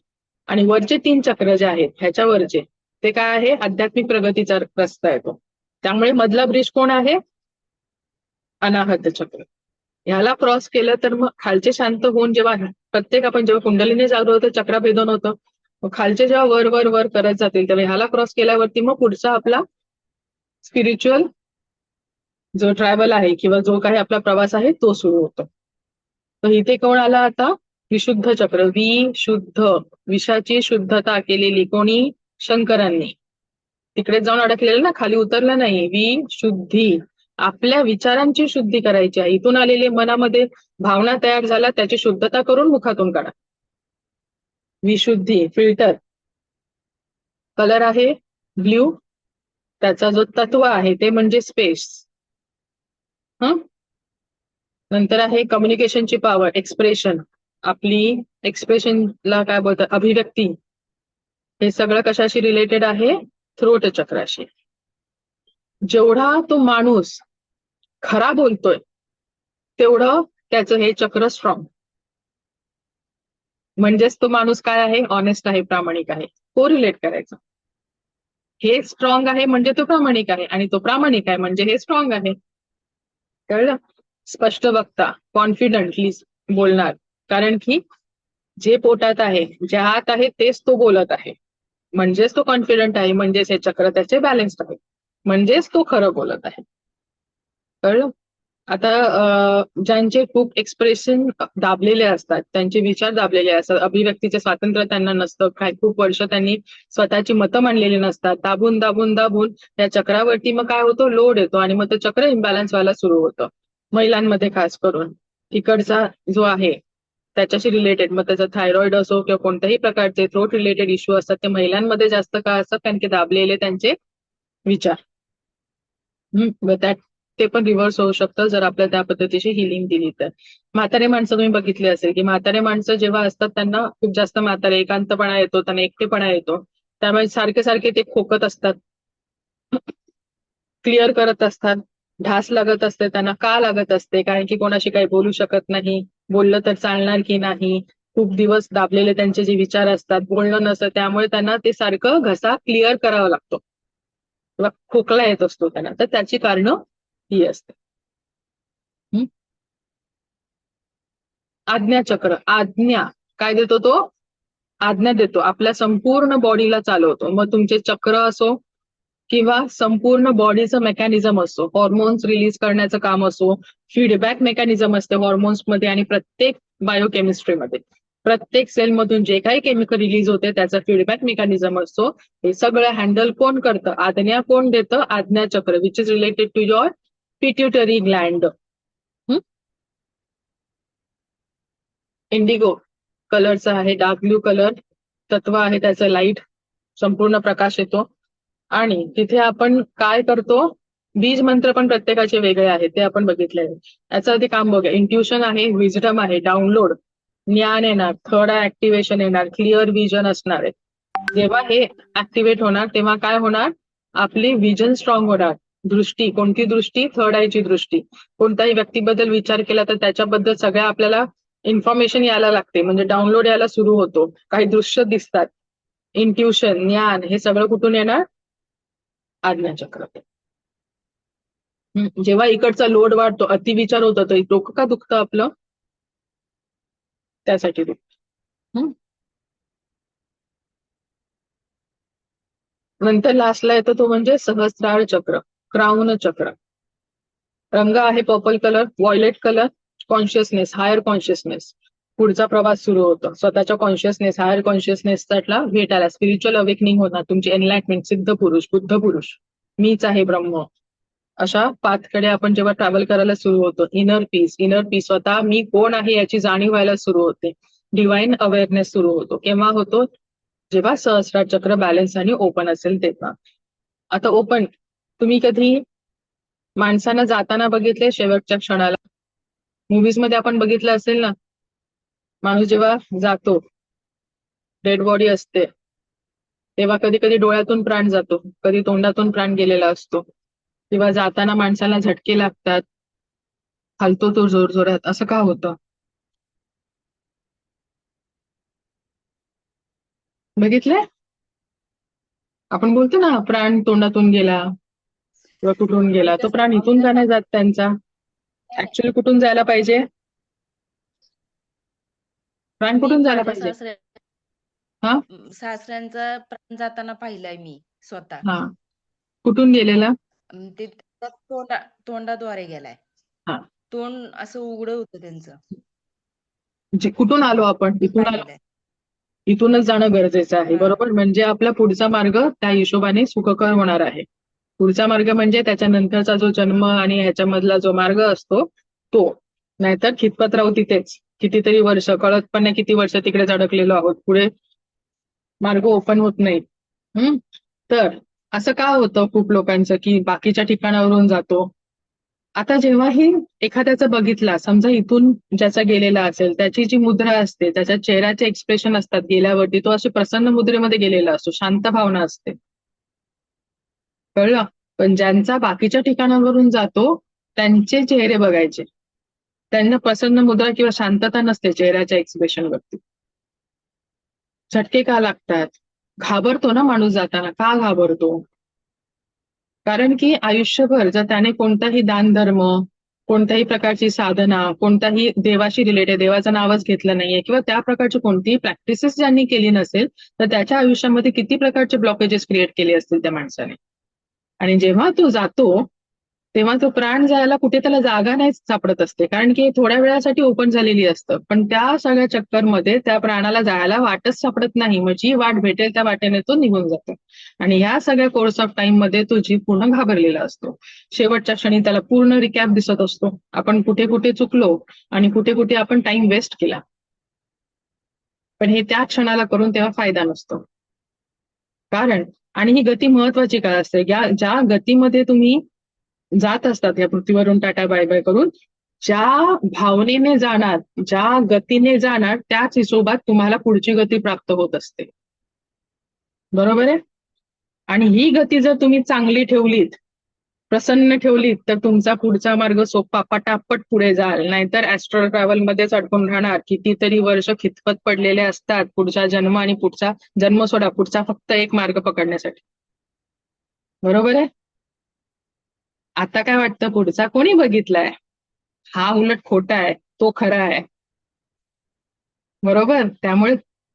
आणि वरचे 3 चक्र जे आहेत ह्याच्यावरचे ते काय आहे, आध्यात्मिक प्रगतीचा रस्ता आहे तो. त्यामुळे मधला ब्रिज कोण आहे, अनाहत चक्र. ह्याला क्रॉस केलं तर मग खालचे शांत होऊन जेव्हा प्रत्येक आपण जेव्हा कुंडलीने जागृत होतं, चक्राभेदन होतं, मग खालचे जेव्हा वर वर वर करत जातील तेव्हा ह्याला क्रॉस केल्यावरती मग पुढचा आपला स्पिरिच्युअल जो ट्रॅव्हल आहे किंवा जो काही आपला प्रवास आहे तो सुरू होतो. तर इथे कोण आला आता, विशुद्ध चक्र. विशुद्ध, विषाची शुद्धता केलेली कोणी, शंकरांनी. तिकडे जाऊन अडकलेलं ना, खाली उतरलं नाही. विशुद्धी, आपल्या विचारांची शुद्धी करायची आहे. इथून आलेले मनामध्ये भावना तयार झाला त्याची शुद्धता करून मुखातून काढा. विशुद्धी, फिल्टर. कलर आहे ब्ल्यू, त्याचा जो तत्व आहे ते म्हणजे स्पेस. नंतर आहे कम्युनिकेशनची पॉवर, एक्सप्रेशन. आपली एक्सप्रेशनला काय बोलतात, अभिव्यक्ती. हे सगळं कशाशी रिलेटेड आहे, थ्रोट चक्राशी. जेवढा तो माणूस खरा बोलतोय तेवढं त्याचं हे चक्र स्ट्रॉंग. म्हणजेच तो माणूस काय आहे, ऑनेस्ट आहे, प्रामाणिक आहे. कोरिलेट करायचं. हे स्ट्रॉंग आहे म्हणजे तो प्रामाणिक आहे, आणि तो प्रामाणिक आहे म्हणजे हे स्ट्रॉंग आहे. कळलं? स्पष्ट वक्ता, कॉन्फिडंटली बोलणार. कारण की जे पोटात आहे, जे आत आहे तेच तो बोलत आहे. म्हणजेच तो कॉन्फिडंट आहे, म्हणजेच हे चक्र त्याचे बॅलन्स्ड आहे, म्हणजेच तो खरं बोलत आहे. कळलं? आता ज्यांचे खूप एक्सप्रेशन दाबलेले असतात, त्यांचे विचार दाबलेले असतात, अभिव्यक्तीचे स्वातंत्र्य त्यांना नसतं, काही खूप वर्ष त्यांनी स्वतःची मतं मांडलेली नसतात, दाबून दाबून दाबून त्या चक्रावरती मग काय होतो, लोड येतो आणि मग ते चक्र इम्बॅलन्स व्हायला सुरू होतं. महिलांमध्ये खास करून इकडचा जो आहे त्याच्याशी रिलेटेड, मग त्याचा थायरॉइड असो किंवा कोणत्याही प्रकारचे थ्रोट रिलेटेड इश्यू असतात, ते महिलांमध्ये जास्त का असतात, कारण की दाबलेले त्यांचे विचार. त्यात ते पण रिव्हर्स होऊ शकतं जर आपल्याला त्या पद्धतीची हिलिंग दिली तर. म्हातारे माणसं तुम्ही बघितली असेल की म्हातारे माणसं जेव्हा असतात त्यांना खूप जास्त म्हातारे एकांतपणा येतो, त्यांना एकटेपणा येतो, त्यामुळे सारखे सारखे ते खोकत असतात, क्लिअर करत असतात, ढास लागत असते त्यांना. का लागत असते, कारण की कोणाशी काही बोलू शकत नाही, बोललं तर चालणार की नाही, खूप दिवस दाबलेले त्यांचे जे विचार असतात, बोलणं नसतं, त्यामुळे त्यांना ते सारखं घसा क्लिअर करावा लागतो किंवा खोकला येत असतो त्यांना. तर त्याची कारणं ही असते. आज्ञाचक्र, आज्ञा काय देतो तो, आज्ञा देतो, आपल्या संपूर्ण बॉडीला चालवतो. मग तुमचे चक्र असो किंवा संपूर्ण बॉडीचं मेकॅनिझम असो, हॉर्मोन्स रिलीज करण्याचं काम असो, फीडबॅक मेकॅनिझम असते हॉर्मोन्समध्ये आणि प्रत्येक बायोकेमिस्ट्रीमध्ये. प्रत्येक सेलमधून जे काही केमिकल रिलीज होते त्याचा फीडबॅक मेकॅनिझम असतो. हे सगळं हँडल कोण करतं, आज्ञा कोण देतं, आज्ञाचक्र, which is related to your pituitary gland. Indigo कलरचा आहे, डार्क ब्ल्यू कलर तत्व आहे त्याचं, लाईट, संपूर्ण प्रकाश येतो. आणि तिथे आपण काय करतो, बीज मंत्र पण प्रत्येकाचे वेगळे आहेत, ते आपण बघितले. याचं आधी काम बघूया. इंट्युशन आहे, विजडम आहे, डाउनलोड, ज्ञान येणार, थर्ड आय ऍक्टिव्हेशन येणार, क्लिअर विजन असणार आहे. जेव्हा हे ऍक्टिव्हेट होणार तेव्हा काय होणार, आपली विजन स्ट्रॉंग होणार. दृष्टी, कोणती दृष्टी, थर्ड आयची दृष्टी. कोणत्याही व्यक्तीबद्दल विचार केला तर त्याच्याबद्दल सगळ्या आपल्याला इन्फॉर्मेशन यायला लागते, म्हणजे डाउनलोड यायला सुरू होतो, काही दृश्य दिसतात. इंट्युशन, ज्ञान, हे सगळं कुठून येणार, आज्ञाचक्र. जेव्हा इकडचा लोड वाढतो, अतिविचार होतो, तर डोकं का दुखतं आपलं, त्यासाठी दुखतं. नंतर लास्टला येतो तो म्हणजे सहस्रार चक्र, क्राऊन चक्र. रंग आहे purple colour, violet colour, consciousness, higher consciousness. पुढचा प्रवास सुरू होतो, स्वतःच्या कॉन्शियसनेस, हायर कॉन्शियसनेसला भेटायला, स्पिरिच्युअल अवेकनिंग होणार, तुमची एनलाइटमेंट, सिद्ध पुरुष, बुद्ध पुरुष, मीच आहे ब्रह्म, अशा पाथकडे आपण जेव्हा ट्रॅव्हल करायला सुरू होतो. इनर पीस, इनर पीस, स्वतः मी कोण आहे याची जाणीव व्हायला सुरू होते. डिवाइन अवेअरनेस सुरू होतो. केव्हा होतो, जेव्हा सहस्रार चक्र बॅलन्स आणि ओपन असेल तेव्हा. आता ओपन तुम्ही कधी माणसांना जाताना बघितले, शेवटच्या क्षणाला मुव्हीज मध्ये आपण बघितलं असेल ना, माणूस जेव्हा जातो, डेड बॉडी असते, तेव्हा कधी कधी डोळ्यातून प्राण जातो, कधी तोंडातून प्राण गेलेला असतो, किंवा जाताना माणसाला झटके लागतात, हलतो तो जोरजोरात, असं का होतं, बघितलंय? आपण बोलतो ना प्राण तोंडातून गेला किंवा कुठून गेला, तो प्राण इथून का नाही जात त्यांचा? ऍक्च्युअली कुठून जायला पाहिजे? प्राण मी कुठून जायला माझ्या पाहिजे? हा सासऱ्यांचा प्राण जाताना पाहिलाय मी स्वतः. हा कुठून गेलेला? ते त्यांच्या तोंडाद्वारे गेलाय. हा तोंड असं उघडं होतं त्यांचं. म्हणजे कुठून आलो आपण? मी इथून आलो, पाहिलेलं आहे. इथूनच जाणं गरजेचं आहे, हा. बरोबर? म्हणजे आपला पुढचा मार्ग त्या हिशोबाने सुखकर होणार आहे. पुढचा मार्ग म्हणजे त्याच्यानंतरचा जो जन्म आणि ह्याच्यामधला जो मार्ग असतो तो. नाहीतर खितपत राहू तिथेच कितीतरी वर्ष, कळत पण नाही किती वर्ष तिकडेच अडकलेलो आहोत, पुढे मार्ग ओपन होत नाही. तर असं का होतं खूप लोकांचं की बाकीच्या ठिकाणावरून जातो? आता जेव्हाही एखाद्याचा बघितला, समजा इथून ज्याचा गेलेला असेल, त्याची जी मुद्रा असते, त्याच्या चेहऱ्याचे एक्सप्रेशन असतात गेल्यावरती, तो अशी प्रसन्न मुद्रेमध्ये गेलेला असतो, शांत भावना असते. कळलं? पण ज्यांचा बाकीच्या ठिकाणावरून जातो त्यांचे चेहरे बघायचे, त्यांना प्रसन्न मुद्रा किंवा शांतता नसते चेहऱ्याच्या एक्सप्रेशन वरती. झटके का लागतात? घाबरतो ना माणूस जाताना. का घाबरतो? कारण की आयुष्यभर जर त्याने कोणताही दानधर्म, कोणत्याही प्रकारची साधना, कोणताही देवाशी रिलेटेड, देवाचं नावच घेतलं नाहीये किंवा त्या प्रकारची कोणतीही प्रॅक्टिसेस ज्यांनी केली नसेल, तर त्याच्या आयुष्यामध्ये किती प्रकारचे ब्लॉकेजेस क्रिएट केले असतील त्या माणसाने. आणि जेव्हा तो जातो तेव्हा तो प्राण जायला कुठे त्याला जागा नाही सापडत असते, कारण की थोड्या वेळासाठी ओपन झालेली असतं, पण त्या सगळ्या चक्करमध्ये त्या प्राणाला जायला वाटच सापडत नाही. मग जी वाट भेटेल त्या वाटेने तो निघून जातो आणि ह्या सगळ्या कोर्स ऑफ टाइम मध्ये तो जीव पूर्ण घाबरलेला असतो. शेवटच्या क्षणी त्याला पूर्ण रिकॅप दिसत असतो, आपण कुठे कुठे चुकलो आणि कुठे कुठे आपण टाइम वेस्ट केला. पण हे त्या क्षणाला करून तेव्हा फायदा नसतो. कारण आणि ही गती महत्वाची काय असते, ज्या गतीमध्ये तुम्ही जात असतात या पृथ्वीवरून टाटा बाय बाय करून, ज्या भावनेने जाणार, ज्या गतीने जाणार, त्याच हिशोबात तुम्हाला पुढची गती प्राप्त होत असते. बरोबर आहे? आणि ही गती जर तुम्ही चांगली ठेवलीत, प्रसन्न ठेवलीत, तर तुमचा पुढचा मार्ग सोपा, पटापट पुढे जाल. नाहीतर ऍस्ट्रल ट्रॅव्हल मध्येच अडकून राहणार, कितीतरी वर्ष खितपत पडलेले असतात पुढचा जन्म आणि पुढचा जन्म सोडा, पुढचा फक्त एक मार्ग पकडण्यासाठी. बरोबर आहे? आता काय वाटतं पुढचा कोणी बघितलाय? हा उलट खोटा आहे, तो खरा आहे. बरोबर? त्यामुळे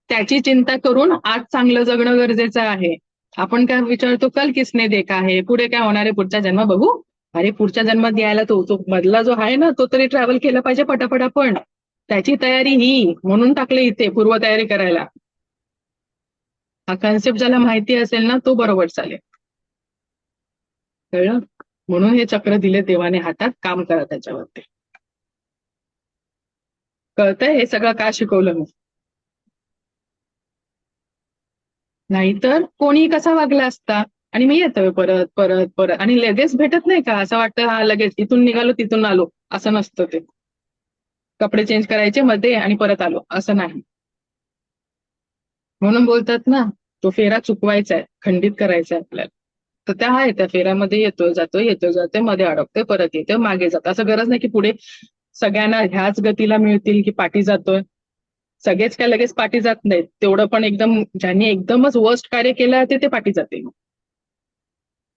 त्याची चिंता करून आज चांगलं जगणं गरजेचं आहे. आपण काय विचारतो, कल किसने देखा आहे, पुढे काय होणार आहे, पुढचा जन्म बघू. अरे पुढच्या जन्मात यायला तो मधला जो आहे ना, तो तरी ट्रॅव्हल केला पाहिजे पटापट. आपण त्याची तयारी ही म्हणून टाकले इथे पूर्वतयारी करायला. हा कन्सेप्ट ज्याला माहिती असेल ना, तो बरोबर चालेल. कळलं? म्हणून हे चक्र दिले देवाने हातात, काम करा त्याच्यावरती. कळतंय हे सगळं का शिकवलं मी? नाहीतर कोणी कसा वागला असता आणि मी येतोय परत परत परत आणि लगेच भेटत नाही का? असं वाटतं हा लगेच इथून निघालो तिथून आलो, असं नसतं ते. कपडे चेंज करायचे मध्ये आणि परत आलो, असं नाही. म्हणून बोलतात ना, तो फेरा चुकवायचा आहे, खंडित करायचा आहे आपल्याला. तर त्या आहे, त्या फेऱ्यामध्ये येतोय जातोय मध्ये अडकतोय परत येतोय मागे जातो. असं गरज नाही की पुढे सगळ्यांना ह्याच गतीला मिळतील की पाठी जातोय. सगळेच काय लगेच पाठी जात नाहीत. तेवढं पण एकदम ज्यांनी एकदमच वर्स्ट कार्य केलं ते पाठी जातील.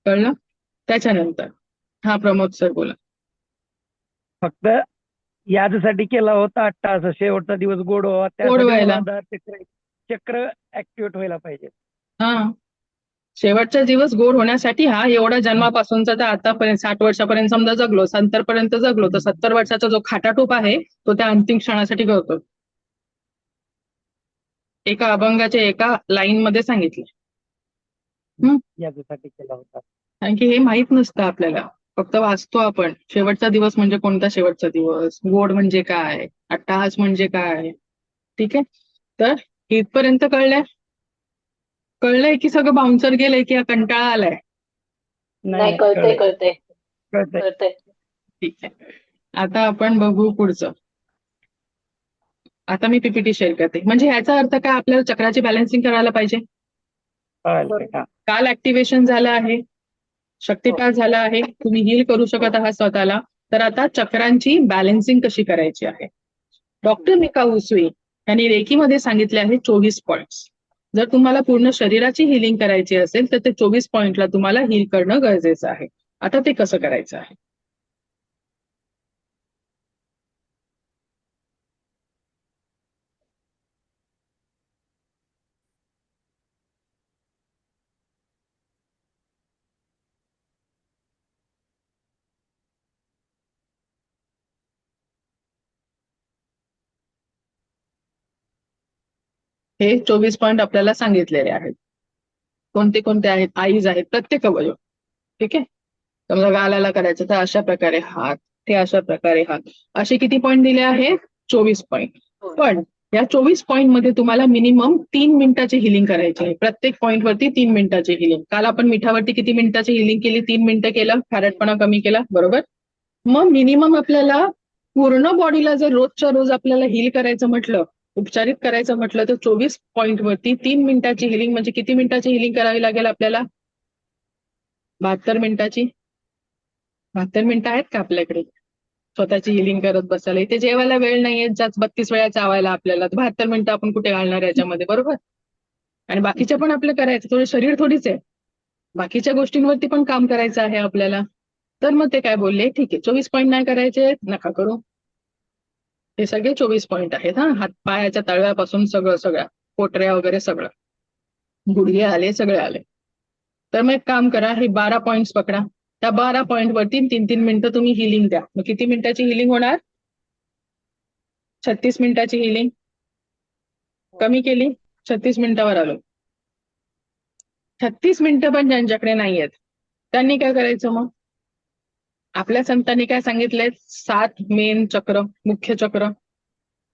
कळलं? त्याच्यानंतर हा प्रमोद सर बोला. फक्त याच्यासाठी केला होता 8 तास, शेवटचा दिवस गोड व्हावा, गोड व्हायला. त्यासाठी मूलाधार चक्र ऍक्टिव्हेट व्हायला पाहिजे. हा, शेवटचा दिवस गोड होण्यासाठी हा एवढा जन्मापासूनचा तर आतापर्यंत 60 वर्षापर्यंत समजा जगलो, 70 पर्यंत जगलो, तर 70 वर्षाचा जो खाटाटोप आहे तो त्या अंतिम क्षणासाठी करतो. एका अभंगाच्या एका लाईन मध्ये सांगितलं. याच्यासाठी केला होता. कारण की हे माहित नसतं आपल्याला, फक्त वाचतो आपण. शेवटचा दिवस म्हणजे कोणता शेवटचा दिवस, गोड म्हणजे काय, अट्टहास म्हणजे काय. ठीक आहे, तर इथपर्यंत कळलंय की सगळं बाउन्सर गेलंय की कंटाळा आलाय? नाही कळतंय. ठीक आहे, आता आपण बघू पुढचं. आता मी पीपीटी शेअर करते. म्हणजे ह्याचा अर्थ काय, आपल्याला चक्राची बॅलन्सिंग करायला पाहिजे. काल ऍक्टिव्हेशन झालं आहे, शक्तिपात झाला आहे, तुम्ही हील करू शकत आहात स्वतःला. तर आता चक्रांची बॅलन्सिंग कशी करायची आहे. डॉक्टर मिका उसुई यांनी रेकीमध्ये सांगितले आहे 24 पॉइंट्स. जर तुम्हाला पूर्ण शरीराची हिलिंग करायची असेल तर ते 24 पॉइंटला तुम्हाला हील करणं गरजेचं आहे. आता ते कसं करायचं आहे? हे 24 पॉइंट आपल्याला सांगितलेले आहेत. कोणते कोणते आहेत? आईज आहेत, प्रत्येक अवयव. ठीक आहे. समजा गालाला करायचं तर अशा प्रकारे हात, ते अशा प्रकारे हात, असे किती पॉइंट दिले आहेत? 24 पॉइंट. पण या 24 पॉइंट मध्ये तुम्हाला मिनिमम 3 मिनिटाची हिलिंग करायची आहे. प्रत्येक पॉइंट वरती 3 मिनिटाची हिलिंग. काल आपण मिठावरती किती मिनिटाची हिलिंग केली? 3 मिनिटं केलं, खारटपणा कमी केला, बरोबर? मग मिनिमम आपल्याला पूर्ण बॉडीला जर रोजच्या रोज आपल्याला हील करायचं म्हटलं, उपचारित करायचं म्हटलं, तर 24 पॉइंट वरती 3 मिनिटाची हिलिंग म्हणजे किती मिनिटाची हिलिंग करावी लागेल आपल्याला? 72 मिनिटाची. 72 मिनिटं आहेत का आपल्याकडे स्वतःची हिलिंग करत बसायला? इथे जेवायला वेळ नाहीये, ज्याच 32 वेळा चावायला आपल्याला, 72 मिनिटं आपण कुठे घालणार याच्यामध्ये, बरोबर? आणि बाकीच्या पण आपलं करायचं, थोडं शरीर थोडीच आहे, बाकीच्या गोष्टींवरती पण काम करायचं आहे आपल्याला. तर मग ते काय बोलले, ठीक आहे 24 पॉईंट नाही करायचे, नका करू. हे सगळे 24 पॉईंट आहेत. हा, हात पायाच्या तळव्यापासून सगळं सगळं, पोटऱ्या वगैरे सगळं, गुडघे आले, सगळे आले. तर मग एक काम करा, हे 12 पॉइंट्स पकडा. त्या 12 पॉइंट वरती 3-3 मिनिटं तुम्ही हिलिंग द्या. मग किती मिनिटाची हिलिंग होणार? 36 मिनिटाची हिलिंग. कमी केली, 36 मिनिटावर आलो. 36 मिनिटं पण ज्यांच्याकडे नाहीयेत त्यांनी काय करायचं? मग आपल्या संतांनी काय सांगितलंय? 7 मेन चक्र, मुख्य चक्र.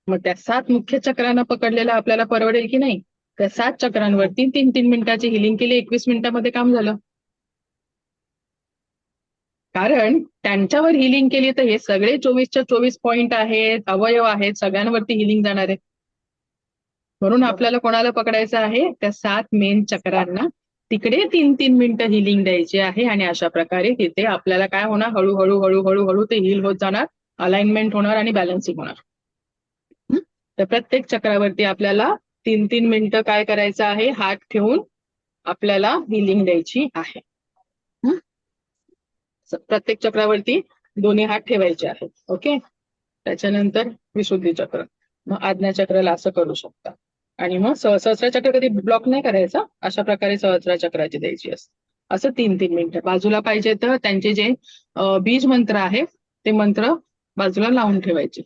मग त्या 7 मुख्य चक्रांना पकडलेलं आपल्याला परवडेल की नाही? त्या 7 चक्रांवरती 3-3 मिनिटाची हिलिंग केली, 21 मिनिटांमध्ये काम झालं. कारण त्यांच्यावर हिलिंग केली तर हे सगळे 24च्या 24 पॉइंट आहेत, अवयव आहेत, सगळ्यांवरती हिलिंग जाणार आहे. म्हणून आपल्याला कोणाला पकडायचं आहे? त्या 7 मेन चक्रांना तिकडे 3-3 मिनिटं हिलिंग द्यायची आहे. आणि अशा प्रकारे तिथे आपल्याला काय होणार? हळूहळू हळूहळू हळू ते हिल होत जाणार, अलाइनमेंट होणार आणि बॅलन्सिंग होणार. तर प्रत्येक चक्रावरती आपल्याला 3-3 मिनिटं काय करायचं आहे? हात ठेवून आपल्याला हिलिंग द्यायची आहे. प्रत्येक चक्रावरती दोन्ही हात ठेवायचे आहेत. ओके. त्याच्यानंतर विशुद्धी चक्र, मग आज्ञा चक्राला असं करू शकता. आणि मग सहस्र चक्र कधी ब्लॉक नाही करायचा, अशा प्रकारे सहस्र चक्राची द्यायची असते. असं 3-3 मिनिटं. बाजूला पाहिजे तर त्यांचे जे बीज मंत्र आहेत ते मंत्र बाजूला लावून ठेवायचे.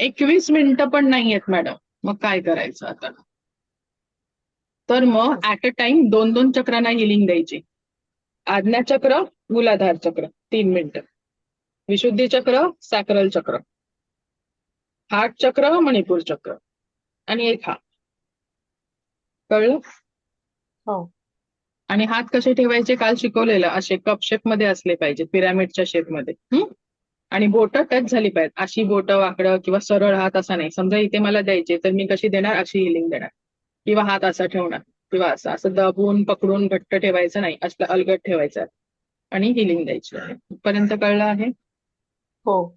21 मिनिटं पण नाही आहेत मॅडम, मग काय करायचं आता? तर मग ऍट अ टाइम 2-2 चक्रांना हिलिंग द्यायची. आज्ञा चक्र, मूलाधार चक्र 3 मिनिटं, विशुद्धी चक्र, सॅक्रल चक्र, हार्ट चक्र, मणिपूर चक्र, आणि एक हात. कळलं? हो. आणि हात कसे ठेवायचे? काल शिकवलेलं, असे कप शेप मध्ये असले पाहिजे, पिरामिडच्या शेप मध्ये. आणि बोटं टच झाली पाहिजेत. अशी बोटं वाकडं किंवा सरळ हात असा नाही. समजा इथे मला द्यायचे तर मी कशी देणार? अशी हिलिंग देणार, किंवा हात असा ठेवणार, किंवा असं असं दबून पकडून घट्ट ठेवायचं नाही, असं अलगट ठेवायचं आणि हिलिंग द्यायची आहे. इथपर्यंत कळलं आहे? हो.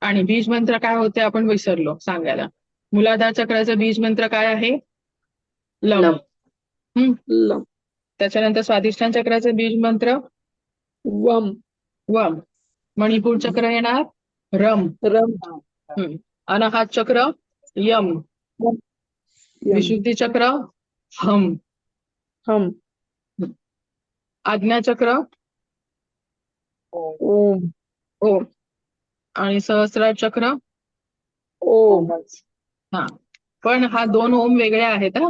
आणि बीज मंत्र काय होते आपण विसरलो सांगायला. मूलाधार चक्राचं बीज मंत्र काय आहे? लम. लम. त्याच्यानंतर स्वाधिष्ठान चक्राचं बीज मंत्र वम. वम. मणिपूर चक्र येणार रम. रम. अनाहत चक्र यम. विशुद्धी चक्र हम. हम. आज्ञा चक्र ओम. ओम. आणि सहस्रार चक्र ओम. हा. पण हा 2 ओम वेगळे आहेत. हा,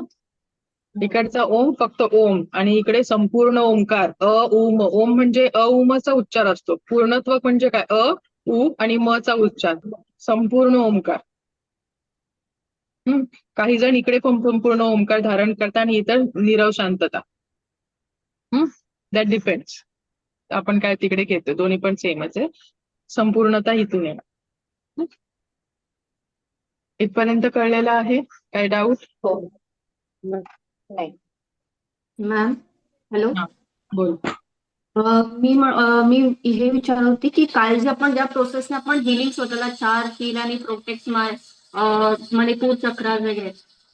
इकडचा ओम फक्त ओम, आणि इकडे संपूर्ण ओंकार अ उम. ओम म्हणजे अ उमचा उच्चार असतो. पूर्णत्व म्हणजे काय? अ उ आणि म चा उच्चार, संपूर्ण ओंकार. काही जण इकडे पण संपूर्ण ओंकार धारण करतात आणि इतर नीरव शांतता. दॅट डिपेंड्स आपण काय तिकडे घेतो. दोन्ही पण सेमच आहे. संपूर्णता इथून येणार. इथपर्यंत कळलेलं आहे? काय डाऊट? हो. नाही. Ma'am hello. बोल. मी हे विचारत होती की काल जे आपण ज्या प्रोसेसने आपण हिलिंग स्वतःला चार्ज हील आणि प्रोटेक्ट मणिपूर चक्र वगैरे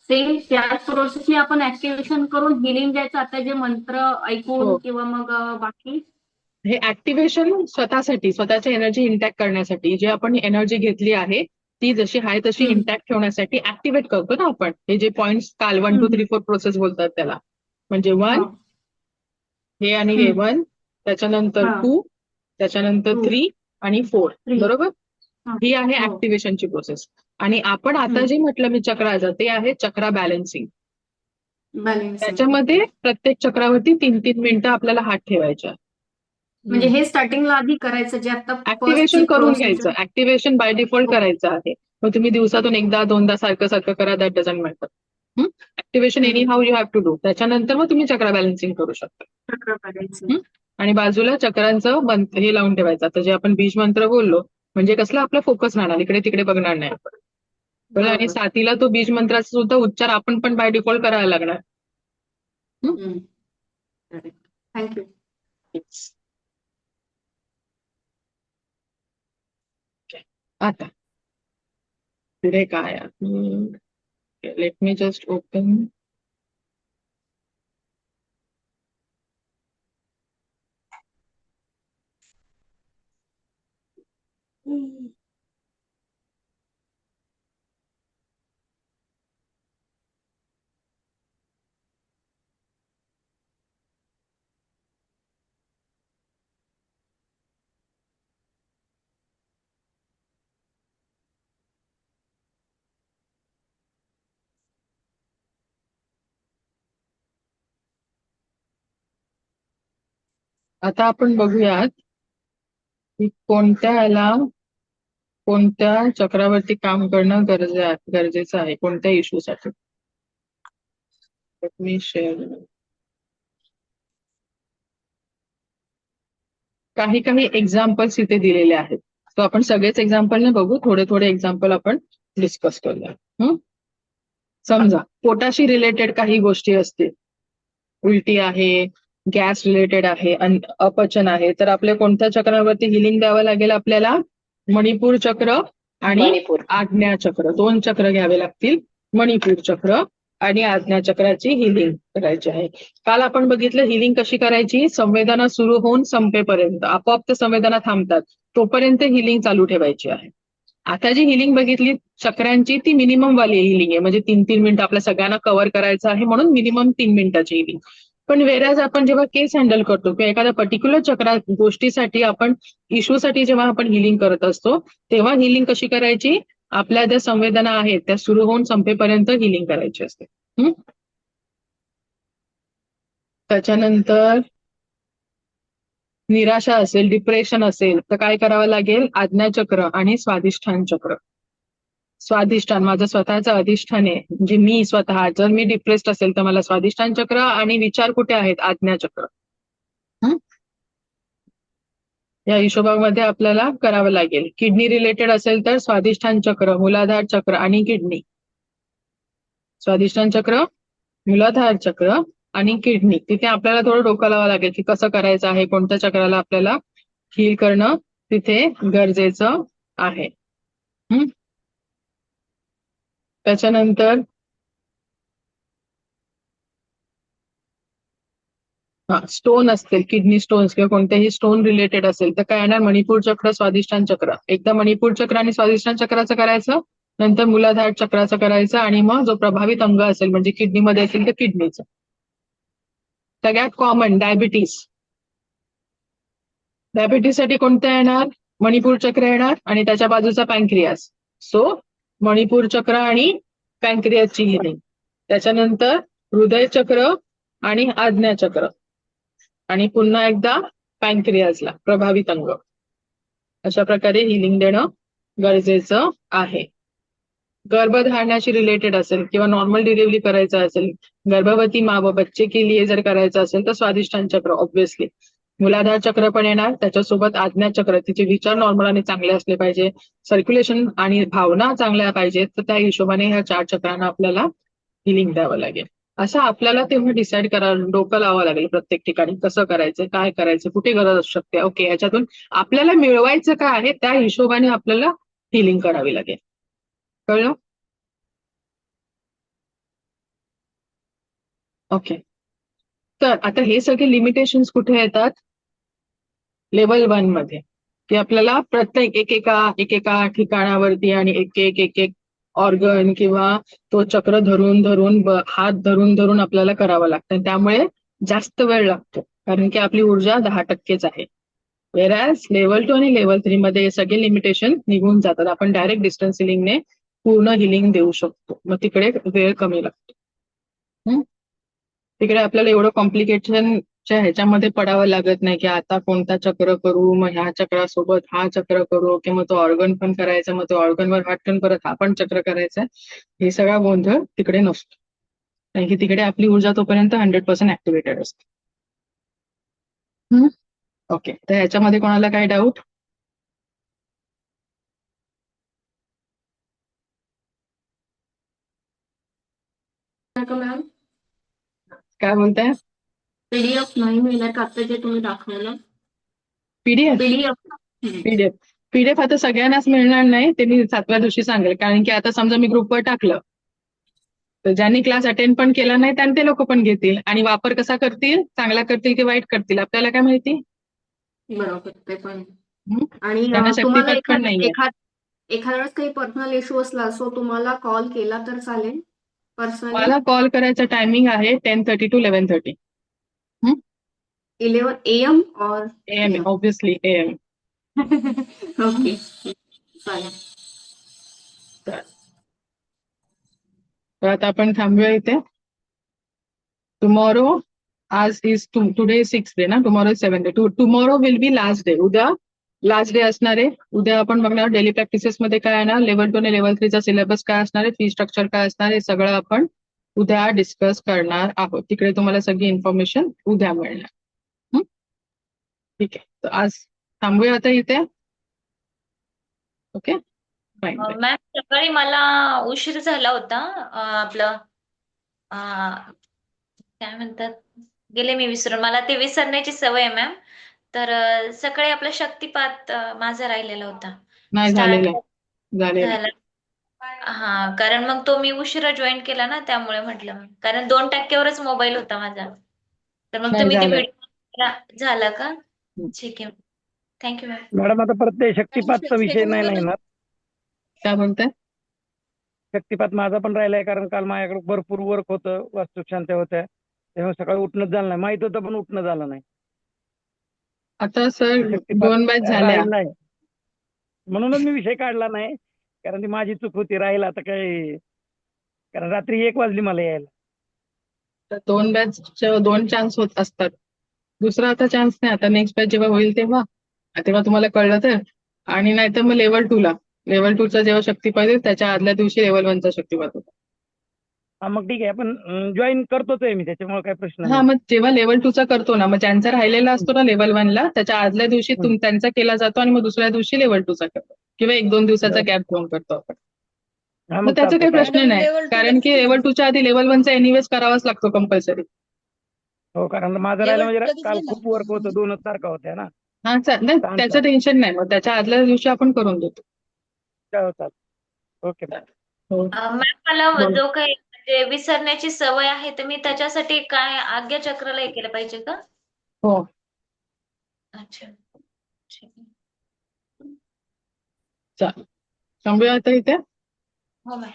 सेम त्याच प्रोसेसने आपण ऍक्टिव्हेशन करून हिलिंग द्यायचं आता जे मंत्र ऐकून हो. किंवा मग बाकी हे ऍक्टिव्हेशन स्वतःसाठी, स्वतःची एनर्जी इंटॅक्ट करण्यासाठी, जे आपण एनर्जी घेतली आहे ती जशी आहे तशी हम्म. इंटॅक्ट ठेवण्यासाठी ऍक्टिव्हेट करतो ना आपण. हे जे पॉइंट्स काल 1 2 3 4 प्रोसेस बोलतात त्याला. म्हणजे 1 हा. हे आणि हे हम्म. 1, त्याच्यानंतर हा. 2, त्याच्यानंतर 2, 3 आणि 4. 3 बरोबर? हा. ही आहे हो. ऍक्टिव्हेशनची प्रोसेस. आणि आपण आता हम्म. जे म्हटलं मी चक्राचं, ते आहे चक्रा बॅलन्सिंग. बॅलन्सिंग. त्याच्यामध्ये प्रत्येक चक्रावरती 3-3 मिनिटं आपल्याला हात ठेवायचा. म्हणजे हे स्टार्टिंगला आधी करायचं जे आता फर्स्ट ऍक्टिव्हेशन जी करून प्रोसेस घ्यायचं. ऍक्टिव्हेशन बाय डिफॉल्ट करायचं आहे. मग तुम्ही दिवसातून एकदा दोनदा सारखं सारखं करा, that doesn't matter. Activation anyhow you have to do. त्याच्यानंतर मग तुम्ही चक्रा बॅलन्सिंग करू शकता. चक्र बॅलन्सिंग. हं? आणि बाजूला चक्रांचं हे लावून ठेवायचं. आता जे आपण बीज मंत्र बोललो, म्हणजे कसला आपला फोकस राहणार, इकडे तिकडे बघणार नाही आपण. बरोबर? आणि बरोबर. साथीला तो बीज मंत्राचा सुद्धा उच्चार आपण पण बाय डिफॉल्ट करायला लागणार. थँक्यू. आता पुढे काय लेट मी जस्ट ओपन. आता आपण बघूयात की कोणत्या चक्रावरती काम करणं गरजेचं आहे, कोणत्या इश्यूसाठी. मी शेअर काही एक्झाम्पल्स इथे दिलेले आहेत. तो आपण सगळेच एक्झाम्पल नाही बघू, थोडे थोडे एक्झाम्पल आपण डिस्कस करूया. समजा पोटाशी रिलेटेड काही गोष्टी असतील, उलटी आहे, गॅस रिलेटेड आहे, अपचन आहे, तर आपल्या कोणत्या चक्रावरती हिलिंग द्यावं लागेल आपल्याला? मणिपूर चक्र आणि आज्ञा चक्र, 2 चक्र घ्यावे लागतील. मणिपूर चक्र आणि आज्ञा चक्राची हिलिंग करायची आहे. काल आपण बघितलं हिलिंग कशी करायची. संवेदना सुरू होऊन संपेपर्यंत आपोआप त्या संवेदना थांबतात, तोपर्यंत हिलिंग चालू ठेवायची आहे. आता जी हिलिंग बघितली चक्रांची, ती मिनिमम वाली हिलिंग आहे. म्हणजे 3-3 मिनिटं आपल्या सगळ्यांना कव्हर करायचं आहे, म्हणून मिनिमम 3 मिनिटाची हिलिंग. पण वेराज आपण जेव्हा केस हँडल करतो किंवा एखाद्या पर्टिक्युलर चक्रा गोष्टीसाठी आपण इश्यूसाठी जेव्हा आपण हिलिंग करत असतो, तेव्हा हिलिंग कशी करायची? आपल्या ज्या संवेदना आहेत त्या सुरू होऊन संपेपर्यंत हिलिंग करायची असते. त्याच्यानंतर निराशा असेल, डिप्रेशन असेल, तर काय करावं लागेल? आज्ञाचक्र आणि स्वाधिष्ठान चक्र. स्वाधिष्ठान माझं स्वतःचं अधिष्ठान आहे, म्हणजे मी स्वतः. जर मी डिप्रेस्ड असेल तर मला स्वाधिष्ठान चक्र आणि विचार कुठे आहेत? आज्ञाचक्र. या हिशोबामध्ये आपल्याला करावं लागेल. किडनी रिलेटेड असेल तर स्वाधिष्ठान चक्र, मूलाधार चक्र आणि किडनी. स्वाधिष्ठान चक्र, मूलाधार चक्र आणि किडनी. तिथे आपल्याला थोडं डोकं लावावं लागेल की कसं करायचं आहे, कोणत्या चक्राला आपल्याला हील करणं तिथे गरजेचं आहे. त्याच्यानंतर स्टोन असतील, किडनी स्टोन्स किंवा कोणत्याही स्टोन रिलेटेड असेल तर काय येणार? मणिपूर चक्र, स्वाधिष्ठान चक्र. एकदा मणिपूर चक्र आणि स्वाधिष्ठान चक्राचं करायचं, नंतर मूलाधार चक्राचं करायचं, आणि मग जो प्रभावित अंग असेल म्हणजे किडनीमध्ये असेल तर किडनीचं. सगळ्यात कॉमन डायबिटीस. डायबिटीससाठी कोणतं येणार? मणिपूर चक्र येणार आणि त्याच्या बाजूचा पॅनक्रियास. सो मणिपूर चक्र आणि पॅनक्रियासची हिलिंग. त्याच्यानंतर हृदय चक्र आणि आज्ञा चक्र, आणि पुन्हा एकदा पॅनक्रियासला प्रभावित अंग. अशा प्रकारे हिलिंग देणं गरजेचं आहे. गर्भधारणाशी रिलेटेड असेल किंवा नॉर्मल डिलिव्हरी करायचं असेल, गर्भवती माँ व बच्चे के लिए जर करायचं असेल तर स्वाधिष्ठान चक्र ऑब्व्हियसली. मूलाधार चक्र पण येणार, त्याच्यासोबत आज्ञा चक्र. तिचे विचार नॉर्मल आणि चांगले असले पाहिजे, सर्क्युलेशन आणि भावना चांगल्या पाहिजेत, तर त्या हिशोबाने ह्या 4 चक्रांना आपल्याला हिलिंग द्यावं लागेल. असं आपल्याला तेव्हा डिसाईड करावं, डोकं लावावं लागेल प्रत्येक ठिकाणी कसं करायचं, काय करायचं, कुठे गरज असू शकते. ओके, याच्यातून आपल्याला मिळवायचं काय आहे त्या हिशोबाने आपल्याला हिलिंग करावी लागेल. कळलं? ओके. तर आता हे सगळे लिमिटेशन्स कुठे येतात? लेवल 1 मध्ये, की आपल्याला प्रत्येक एकेका ठिकाणावरती आणि एक ऑर्गन किंवा तो चक्र धरून धरून हात धरून धरून आपल्याला करावं लागतं. त्यामुळे जास्त वेळ लागतो, कारण की आपली ऊर्जा 10%च आहे. वेरॅज लेवल 2 आणि लेवल 3 मध्ये हे सगळे लिमिटेशन निघून जातात. आपण डायरेक्ट डिस्टन्स हिलिंगने पूर्ण हिलिंग देऊ शकतो. मग तिकडे वेळ कमी लागतो. तिकडे आपल्याला एवढं कॉम्प्लिकेशनच्या ह्याच्यामध्ये पडावं लागत नाही, की आता कोणता चक्र करू, मग ह्या चक्रासोबत हा चक्र करू, की मग तो ऑर्गन पण करायचा, मग तो ऑर्गनवर वाटकन परत हा पण चक्र करायचा. हे सगळा गोंधळ तिकडे नसतो, कारण की तिकडे आपली ऊर्जा तोपर्यंत 100% ऍक्टिव्हेटेड असते. ओके. तर ह्याच्यामध्ये कोणाला काय डाऊट? मॅम काय बोलताय? पीडीएफ नाही मिळाला का आता जे तुम्ही दाखवलं? पीडीएफ पीडीएफ पीडीएफ आता सगळ्यांनाच मिळणार नाही, ते मी 7व्या दिवशी सांगेल. कारण की आता समजा मी ग्रुपवर टाकलं, तर ज्यांनी क्लास अटेंड पण केला नाही त्यांनी ते लोक पण घेतील, आणि वापर कसा करतील, चांगला करतील की वाईट करतील, आपल्याला काय माहिती? बरोबर, ते पण. हम्म? आणि त्यांना तुम्हाला शक्तिपात पण नाहीये. एखाद्या वेळेस काही पर्सनल इश्यू असला सो तुम्हाला कॉल केला तर चालेल पर्सनली? मला कॉल करायचं टायमिंग आहे 10:30 to 11:30 11 AM और AM. Obviously AM. ओके, चालेल. तर आता आपण थांबूया इथे. टुमॉरो, आज इज टुडे 6th डे ना, tomorrow is 7th day. Tomorrow will be last day. उद्या लास्ट डे असणार आहे. उद्या आपण बघणार डेली प्रॅक्टिसेस मध्ये काय आहे ना, लेवल 2 आणि लेवल 3 चा सिलेबस काय असणार आहे, फी स्ट्रक्चर काय असणार आहे, सगळं आपण उद्या डिस्कस करणार आहोत. तिकडे तुम्हाला सगळी इन्फॉर्मेशन उद्या मिळणार. ठीक आहे. तर आज थांबूया आता इथे. Okay, fine. मॅम सकाळी मला उशीर झाला होता. आपलं काय म्हणतात, गेले मी विसरून, मला ते विसरण्याची सवय आहे मॅम. तर सकाळी आपला शक्तिपात माझा राहिलेला होता. नाही स्टार्ट झालेलं. झाला. हा, कारण मग तो मी उशिरा जॉईन केला ना, त्यामुळे म्हटलं मग, कारण 2% मोबाईल होता माझा. तर मग नाही तुम्ही ते झालं. व्हिडिओ झाला का? ठीक आहे, थँक्यू मॅम. मॅडम आता परत ते शक्तिपातचा विषय नाही ना येणार. काय बोलताय? शक्तिपात माझा पण राहिलाय, कारण काल माझ्याकडे भरपूर वर्क होतं, वास्तुशांत्या होत्या, तेव्हा सकाळी उठणंच झालं नाही. माहित होतं पण उठणं झालं नाही. आता सर शक्तिपात 2 बॅच झाल्या. राहिलाय म्हणूनच मी विषय काढला नाही, कारण ती माझी चूक होती. राहिला आता काय, कारण रात्री 1 वाजली मला यायला. तर 2 बॅच 2 चान्स होत असतात. दुसरा आता चान्स नाही. आता नेक्स्ट बॅच जेव्हा होईल तेव्हा तुम्हाला कळलं तर, आणि नाहीतर मग लेवल 2 ला, लेवल 2 चा जेव्हा शक्तिपात येईल त्याच्या आदल्या दिवशी लेवल 1 चा शक्तिपात होता. हा मग ठीक आहे, आपण जॉईन करतोच आहे मी, त्याच्यामुळे काय प्रश्न हा, नाही. मग जेव्हा लेवल 2 चा करतो ना, मग ज्यांचा राहिलेला असतो ना लेवल 1 ला, त्याच्या आदल्या दिवशी त्यांचा केला जातो, आणि मग दुसऱ्या दिवशी लेवल 2 चा करतो, किंवा 1-2 दिवसाचा गॅप ठेवून करतो आपण. हा मग त्याचा काही चालतंय. प्रश्न नाही, कारण की लेवल 2 च्या आधी लेवल 1 चा एनिवेज करावाच लागतो कंपल्सरी. हो, कारण माझं राहिलं म्हणजे काल खूप वर्क होतं, 2च तारखा होत्या ना. हा, नाही त्याचं टेन्शन नाही, मग त्याच्या आदल्या दिवशी आपण करून देतो. ओके. हो. मॅम मला जो काही म्हणजे विसरण्याची सवय आहे, तर मी त्याच्यासाठी काय आज्ञा चक्राला हे केलं पाहिजे का? हो. अच्छा, ठीक आहे. चालेल. थांबूया आता इथे. हो मॅम.